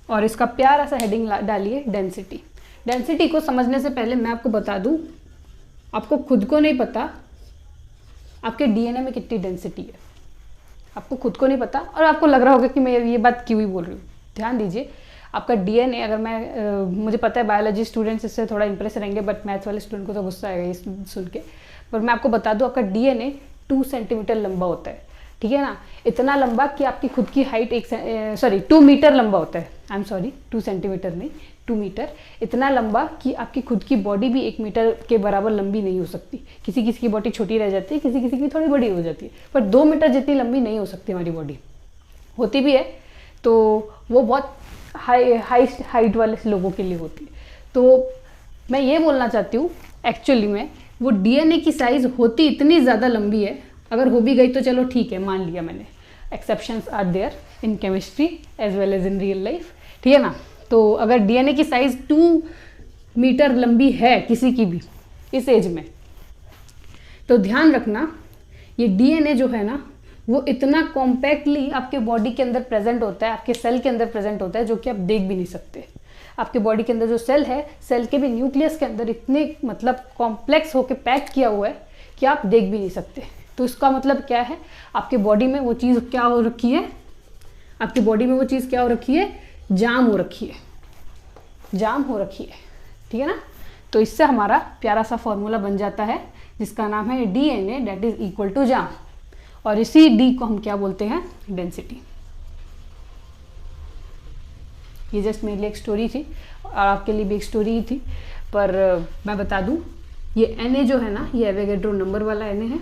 [SPEAKER 1] और इसका प्यारा सा हेडिंग डालिए डेंसिटी। डेंसिटी को समझने से पहले मैं आपको बता दूं, आपको खुद को नहीं पता आपके डीएनए में कितनी डेंसिटी है, आपको खुद को नहीं पता। और आपको लग रहा होगा कि मैं ये बात क्यों ही बोल रही हूँ। ध्यान दीजिए, आपका डीएनए, अगर मुझे पता है बायोलॉजी स्टूडेंट्स इससे थोड़ा इंप्रेस रहेंगे, बट मैथ्स वाले स्टूडेंट को तो गुस्सा आएगा ये सुन के। पर मैं आपको बता दूं, आपका डीएनए 2 सेंटीमीटर लंबा होता है, ठीक है ना। इतना लंबा कि आपकी खुद की हाइट 2 मीटर लंबा होता है। आई एम सॉरी, 2 सेंटीमीटर नहीं, 2 मीटर। इतना लंबा कि आपकी खुद की बॉडी भी 1 मीटर के बराबर लंबी नहीं हो सकती। किसी किसी की बॉडी छोटी रह जाती है, किसी किसी की थोड़ी बड़ी हो जाती है, पर 2 मीटर जितनी लंबी नहीं हो सकती हमारी बॉडी। होती भी है तो वो बहुत हाइट वाले लोगों के लिए होती है। तो मैं ये बोलना चाहती हूँ, एक्चुअली में वो डीएनए की साइज होती इतनी ज़्यादा लंबी है। अगर हो भी गई तो चलो ठीक है, मान लिया मैंने, exceptions are there in chemistry as well as in real life, ठीक है ना। तो अगर डीएनए की साइज 2 मीटर लंबी है किसी की भी इस एज में, तो ध्यान रखना ये डीएनए जो है ना वो इतना कॉम्पैक्टली आपके बॉडी के अंदर प्रेजेंट होता है, आपके सेल के अंदर प्रेजेंट होता है, जो कि आप देख भी नहीं सकते। आपके बॉडी के अंदर जो सेल है, सेल के भी न्यूक्लियस के अंदर इतने मतलब कॉम्प्लेक्स होकर पैक किया हुआ है कि आप देख भी नहीं सकते। तो इसका मतलब क्या है, आपके बॉडी में वो चीज़ क्या हो रखी है, आपकी बॉडी में वो चीज़ क्या हो रखी है, जाम हो रखी है, जाम हो रखी है, ठीक है ना। तो इससे हमारा प्यारा सा फॉर्मूला बन जाता है जिसका नाम है DNA that is equal to जाम। और इसी डी को हम क्या बोलते हैं, डेंसिटी। ये जस्ट मेरे लिए एक स्टोरी थी और आपके लिए भी एक स्टोरी ही थी, पर मैं बता दूं, ये Na जो है ना, ये एवोगैड्रो नंबर वाला Na है,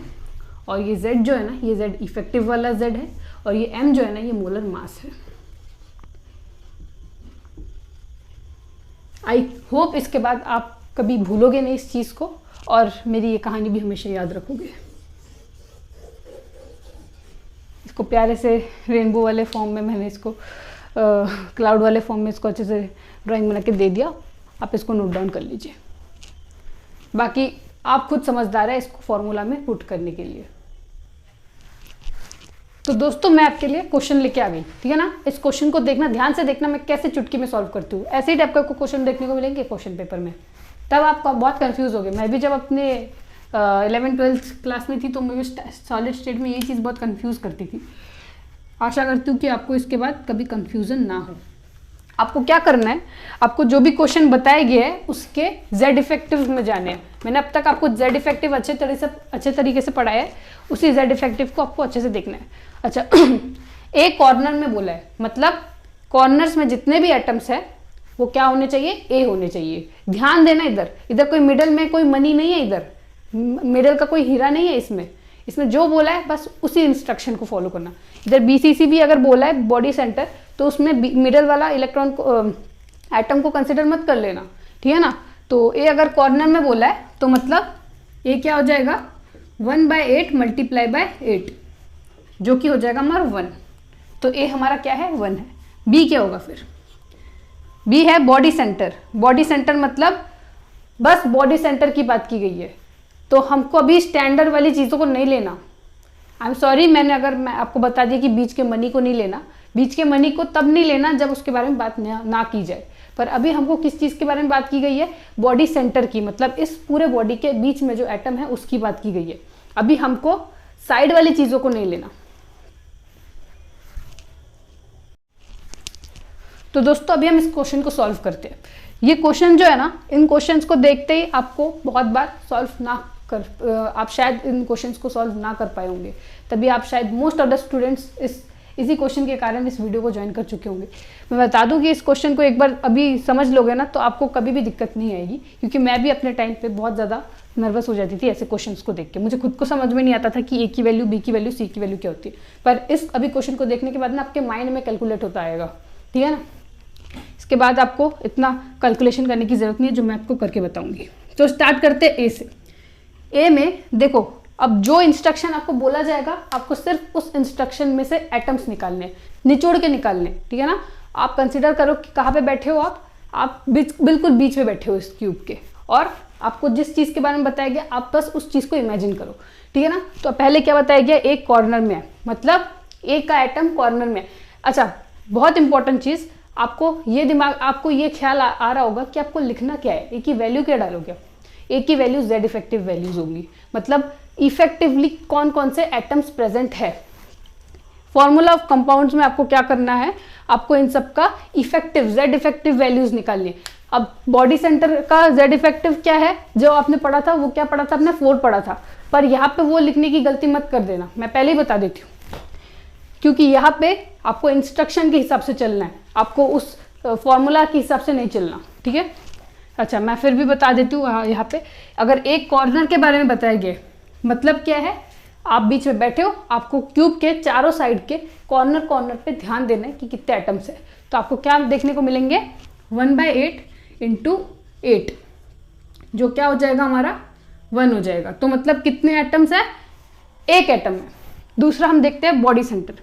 [SPEAKER 1] और ये Z जो है ना, ये Z इफेक्टिव वाला Z है, और ये M जो है ना, ये मोलर मास है। आई होप इसके बाद आप कभी भूलोगे नहीं इस चीज़ को, और मेरी ये कहानी भी हमेशा याद रखोगे। इसको प्यारे से रेनबो वाले फॉर्म में मैंने इसको क्लाउड वाले फॉर्म में इसको अच्छे से ड्राइंग बना के दे दिया। आप इसको नोट डाउन कर लीजिए, बाकी आप खुद समझदार है इसको फॉर्मूला में पुट करने के लिए। तो दोस्तों मैं आपके लिए क्वेश्चन लेके आ गई, ठीक है ना। इस क्वेश्चन को देखना, ध्यान से देखना मैं कैसे चुटकी में सॉल्व करती हूँ। ऐसे ही टाइप का क्वेश्चन देखने को मिलेंगे क्वेश्चन पेपर में, तब आप बहुत कंफ्यूज हो गए। मैं भी जब अपने 11th-12th क्लास में थी तो मैं सॉलिड स्टेट में यही चीज़ बहुत कंफ्यूज करती थी। आशा करती हूँ कि आपको इसके बाद कभी कंफ्यूजन ना हो। आपको क्या करना है, आपको जो भी क्वेश्चन बताए गए हैं उसके Z इफेक्टिव में जाने हैं। मैंने अब तक आपको Z इफेक्टिव अच्छे तरीके से पढ़ाया है, उसी Z इफेक्टिव को आपको अच्छे से देखना है। अच्छा ए कॉर्नर में बोला है, मतलब कॉर्नर्स में जितने भी एटम्स है वो क्या होने चाहिए, ए होने चाहिए। ध्यान देना, इधर कोई मिडल में कोई मनी नहीं है, इधर मिडल का कोई हीरा नहीं है। इसमें जो बोला है बस उसी इंस्ट्रक्शन को फॉलो करना। इधर BCC भी अगर बोला है बॉडी सेंटर, तो उसमें मिडल वाला इलेक्ट्रॉन को एटम को कंसिडर मत कर लेना, ठीक है ना। तो ए अगर कॉर्नर में बोला है तो मतलब ए क्या हो जाएगा, 1/8 मल्टीप्लाई बाय 8, जो कि हो जाएगा हमारा 1। तो ए हमारा क्या है, 1 है। बी क्या होगा फिर, बी है बॉडी सेंटर। बॉडी सेंटर मतलब बस बॉडी सेंटर की बात की गई है, तो हमको अभी स्टैंडर्ड वाली चीज़ों को नहीं लेना। आई एम सॉरी, मैं आपको बता दिया कि बीच के मनी को नहीं लेना। बीच के मनी को तब नहीं लेना जब उसके बारे में बात ना की जाए। पर अभी हमको किस चीज़ के बारे में बात की गई है, बॉडी सेंटर की, मतलब इस पूरे बॉडी के बीच में जो एटम है उसकी बात की गई है। अभी हमको साइड वाली चीज़ों को नहीं लेना। तो दोस्तों अभी हम इस क्वेश्चन को सॉल्व करते हैं। ये क्वेश्चन जो है ना, इन क्वेश्चंस को देखते ही आपको बहुत बार आप शायद इन क्वेश्चंस को सॉल्व ना कर पाए होंगे, तभी आप शायद मोस्ट ऑफ द स्टूडेंट्स इसी क्वेश्चन के कारण इस वीडियो को ज्वाइन कर चुके होंगे। मैं बता दूं कि इस क्वेश्चन को एक बार अभी समझ लोगे ना तो आपको कभी भी दिक्कत नहीं आएगी, क्योंकि मैं भी अपने टाइम पे बहुत ज़्यादा नर्वस हो जाती थी ऐसे क्वेश्चंस को देख के। मुझे खुद को समझ में नहीं आता था कि ए की वैल्यू, बी की वैल्यू, सी की वैल्यू क्या होती है, पर इस अभी क्वेश्चन को देखने के बाद ना आपके माइंड में कैलकुलेट होता आएगा, ठीक है ना। इसके बाद आपको इतना कैलकुलेशन करने की जरूरत नहीं है, जो मैं आपको करके बताऊंगी। तो स्टार्ट करते ए से। ए में देखो, अब जो इंस्ट्रक्शन आपको बोला जाएगा, आपको सिर्फ उस इंस्ट्रक्शन में से एटम्स निकालने, निचोड़ के निकालने, ठीक है ना। आप कंसिडर करो कि कहाँ पे बैठे हो आप बिल्कुल बीच में बैठे हो इस क्यूब के, और आपको जिस चीज़ के बारे में बताया गया आप बस उस चीज़ को इमेजिन करो, ठीक है ना। तो पहले क्या बताया गया, एक कॉर्नर में है, मतलब एक का एटम कॉर्नर में है। अच्छा, बहुत इंपॉर्टेंट चीज़, आपको ये ख्याल आ रहा होगा कि आपको लिखना क्या है, ए की वैल्यू क्या डालोगे। ए की वैल्यू जेड इफेक्टिव वैल्यूज होंगी, मतलब इफेक्टिवली कौन कौन से एटम्स प्रेजेंट है। फॉर्मूला ऑफ कंपाउंड्स में आपको क्या करना है, आपको इन सब का इफेक्टिव जेड इफेक्टिव वैल्यूज निकालनी है। अब बॉडी सेंटर का जेड इफेक्टिव क्या है, जो आपने पढ़ा था, वो क्या पढ़ा था आपने, 4 पढ़ा था, पर यहाँ पे वो लिखने की गलती मत कर देना, मैं पहले ही बता देती हूँ, क्योंकि यहाँ पे आपको इंस्ट्रक्शन के हिसाब से चलना है, आपको उस फॉर्मूला के हिसाब से नहीं चलना, ठीक है। अच्छा, मैं फिर भी बता देती हूँ यहाँ पे, अगर एक कॉर्नर के बारे में बताया गया, मतलब क्या है, आप बीच में बैठे हो, आपको क्यूब के चारों साइड के कॉर्नर पे ध्यान देना है कि कितने एटम्स है। तो आपको क्या देखने को मिलेंगे, 1/8 × 8, जो क्या हो जाएगा हमारा 1 हो जाएगा। तो मतलब कितने एटम्स है, एक एटम है। दूसरा हम देखते हैं बॉडी सेंटर।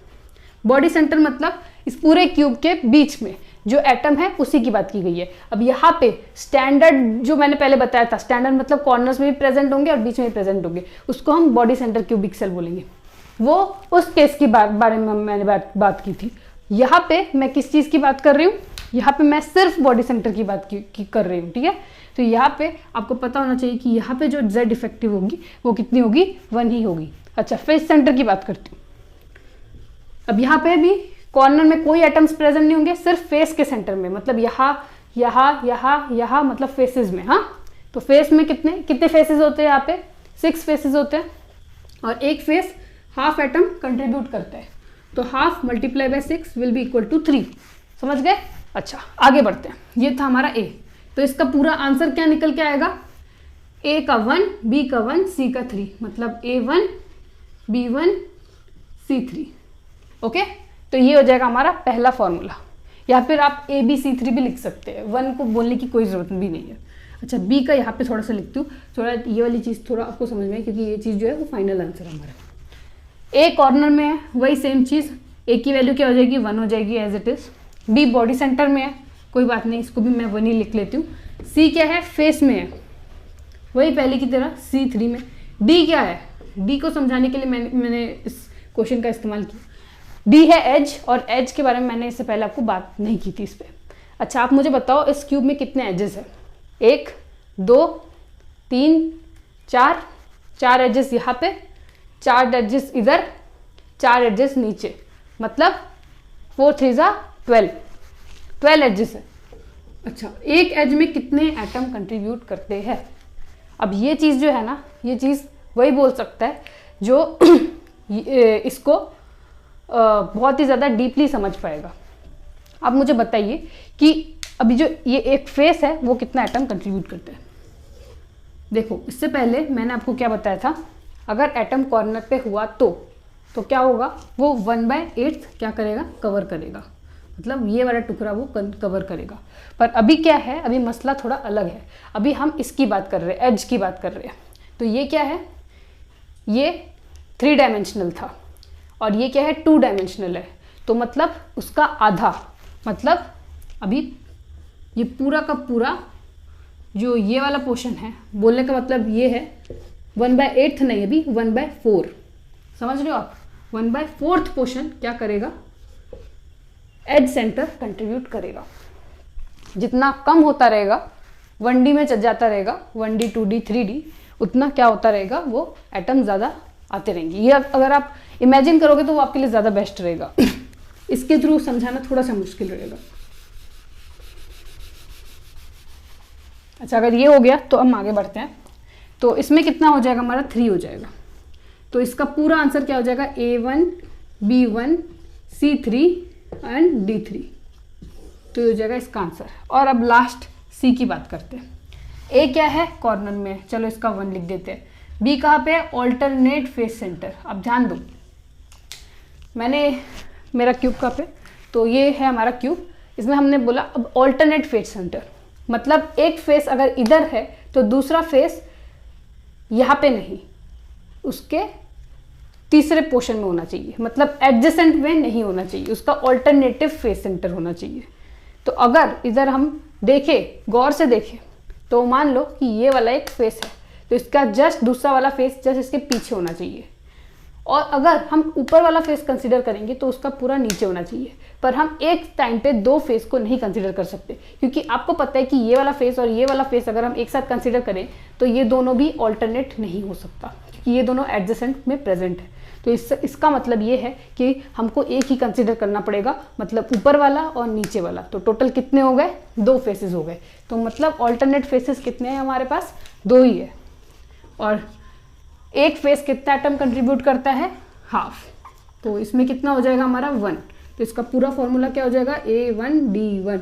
[SPEAKER 1] बॉडी सेंटर मतलब इस पूरे क्यूब के बीच में जो एटम है उसी की बात की गई है। अब यहाँ पे स्टैंडर्ड जो मैंने पहले बताया था, स्टैंडर्ड मतलब कॉर्नर्स में भी प्रेजेंट होंगे और बीच में भी प्रेजेंट होंगे, उसको हम बॉडी सेंटर क्यूबिक सेल बोलेंगे। वो उस केस की बारे में मैंने बात की थी। यहाँ पे मैं किस चीज़ की बात कर रही हूँ, यहाँ पे मैं सिर्फ बॉडी सेंटर की बात कर रही हूँ, ठीक है। तो यहाँ पे आपको पता होना चाहिए कि यहाँ पे जो जेड इफेक्टिव होगी वो कितनी होगी, 1 ही होगी। अच्छा, फेस सेंटर की बात करती हूँ। अब यहाँ पे भी कॉर्नर में कोई एटम्स प्रेजेंट नहीं होंगे, सिर्फ फेस के सेंटर में, मतलब यहाँ मतलब फेसेस में। हाँ, तो फेस में कितने फेसेस होते हैं, यहाँ पे 6 फेसेस होते हैं, और एक फेस हाफ एटम कंट्रीब्यूट करता है, तो half × 6 will be equal to 3। समझ गए। अच्छा, आगे बढ़ते हैं। ये था हमारा ए। तो इसका पूरा आंसर क्या निकल के आएगा, ए का 1, बी का 1, सी का 3, मतलब A1 B1 C3। ओके, तो ये हो जाएगा हमारा पहला फॉर्मूला, या फिर आप ABC3 भी लिख सकते हैं, 1 को बोलने की कोई ज़रूरत भी नहीं है। अच्छा, बी का यहाँ पे थोड़ा सा लिखती हूँ, थोड़ा ये वाली चीज़ थोड़ा आपको समझ में, क्योंकि ये चीज़ जो है वो फाइनल आंसर हमारा। ए कॉर्नर में है, वही सेम चीज़, ए की वैल्यू क्या हो जाएगी, 1 हो जाएगी as it is. B body centre में है, कोई बात नहीं, इसको भी मैं 1 ही लिख लेती हूँ। सी क्या है, फेस में है, वही पहले की तरह C3 में। डी क्या है, डी को समझाने के लिए मैंने इस क्वेश्चन का इस्तेमाल किया। डी है एज, और एज के बारे में मैंने इससे पहले आपको बात नहीं की थी इस पर। अच्छा, आप मुझे बताओ इस क्यूब में कितने एजेस है, 1 2 3 4 एजेस यहाँ पे, 4 एजेस इधर, 4 एजेस नीचे, मतलब 4 3 12 एजेस है। अच्छा, एक एज में कितने एटम कंट्रीब्यूट करते हैं। अब ये चीज़ जो है ना, ये चीज़ वही बोल सकता है जो इसको बहुत ही ज़्यादा डीपली समझ पाएगा। अब मुझे बताइए कि अभी जो ये एक फेस है वो कितना एटम कंट्रीब्यूट करता है। देखो, इससे पहले मैंने आपको क्या बताया था, अगर एटम कॉर्नर पे हुआ तो क्या होगा, वो 1/8 क्या करेगा, कवर करेगा, मतलब ये वाला टुकड़ा वो कवर करेगा। पर अभी क्या है, अभी मसला थोड़ा अलग है। अभी हम इसकी बात कर रहे हैं, एज की बात कर रहे हैं। तो ये क्या है, ये 3 डायमेंशनल था, और ये क्या है, 2 डायमेंशनल है। तो मतलब उसका आधा, मतलब अभी ये पूरा का पूरा जो ये वाला पोर्शन है, बोलने का मतलब ये है 1/8 नहीं, अभी 1/4। समझ रहे हो आप, 1/4 पोर्शन क्या करेगा, एज सेंटर कंट्रीब्यूट करेगा। जितना कम होता रहेगा, 1D में चल जाता रहेगा, 1D 2D 3D, उतना क्या होता रहेगा, वो एटम ज़्यादा आते रहेंगे। ये अगर आप इमेजिन करोगे तो वो आपके लिए ज़्यादा बेस्ट रहेगा। इसके थ्रू समझाना थोड़ा सा मुश्किल रहेगा। अच्छा, अगर ये हो गया तो हम आगे बढ़ते हैं। तो इसमें कितना हो जाएगा हमारा, 3 हो जाएगा। तो इसका पूरा आंसर क्या हो जाएगा, A1 B1 C3 and D3। तो ये हो जाएगा इसका आंसर। और अब लास्ट सी की बात करते हैं। ए क्या है, कॉर्नर में, चलो इसका 1 लिख देते हैं। बी कहाँ पे है, ऑल्टरनेट फेस सेंटर। अब ध्यान दो, मैंने मेरा क्यूब कहाँ पे, तो ये है हमारा क्यूब, इसमें हमने बोला अब ऑल्टरनेट फेस सेंटर, मतलब एक फेस अगर इधर है तो दूसरा फेस यहाँ पे नहीं, उसके तीसरे पोर्शन में होना चाहिए, मतलब एडजेसेंट में नहीं होना चाहिए, उसका ऑल्टरनेटिव फेस सेंटर होना चाहिए। तो अगर इधर हम देखें, गौर से देखें, तो मान लो कि ये वाला एक फेस है, तो इसका जस्ट दूसरा वाला फेस जस्ट इसके पीछे होना चाहिए। और अगर हम ऊपर वाला फेस कंसीडर करेंगे तो उसका पूरा नीचे होना चाहिए। पर हम एक टाइम पे दो फेस को नहीं कंसीडर कर सकते, क्योंकि आपको पता है कि ये वाला फेस और ये वाला फेस अगर हम एक साथ कंसीडर करें तो ये दोनों भी ऑल्टरनेट नहीं हो सकता, क्योंकि ये दोनों एडजेसेंट में प्रेजेंट है। तो इसका मतलब ये है कि हमको एक ही कंसीडर करना पड़ेगा, मतलब ऊपर वाला और नीचे वाला। तो टोटल कितने हो गए, 2 फेसेस हो गए। तो मतलब ऑल्टरनेट फेसेस कितने हैं हमारे पास, 2 ही है। और एक फेस कितना एटम कंट्रीब्यूट करता है, हाफ। तो इसमें कितना हो जाएगा हमारा 1। तो इसका पूरा फॉर्मूला क्या हो जाएगा, A1D1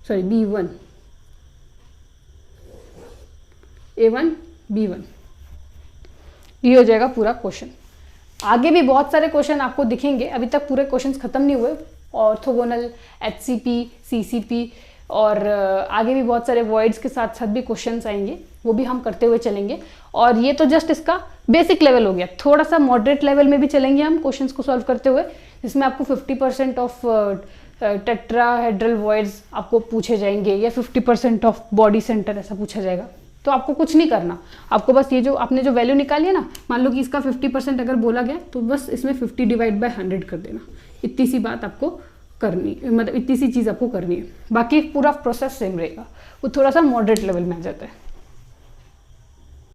[SPEAKER 1] सॉरी B1 A1B1, ये हो जाएगा पूरा क्वेश्चन। आगे भी बहुत सारे क्वेश्चन आपको दिखेंगे, अभी तक पूरे क्वेश्चंस खत्म नहीं हुए। ऑर्थोगोनल, HCP, CCP और आगे भी बहुत सारे वॉइड्स के साथ साथ भी क्वेश्चंस आएंगे, वो भी हम करते हुए चलेंगे। और ये तो जस्ट इसका बेसिक लेवल हो गया, थोड़ा सा मॉडरेट लेवल में भी चलेंगे हम क्वेश्चंस को सॉल्व करते हुए, जिसमें आपको 50% ऑफ टेट्राहेड्रल वॉइड्स आपको पूछे जाएंगे, या 50% ऑफ बॉडी सेंटर ऐसा पूछा जाएगा। तो आपको कुछ नहीं करना, आपको बस ये जो आपने जो वैल्यू निकाली है ना, मान लो कि इसका 50% अगर बोला गया तो बस इसमें 50 डिवाइड बाय 100 कर देना। इतनी सी बात आपको करनी, मतलब इतनी सी चीज़ आपको करनी है, बाकी पूरा प्रोसेस सेम रहेगा, वो थोड़ा सा मॉडरेट लेवल में आ जाता है।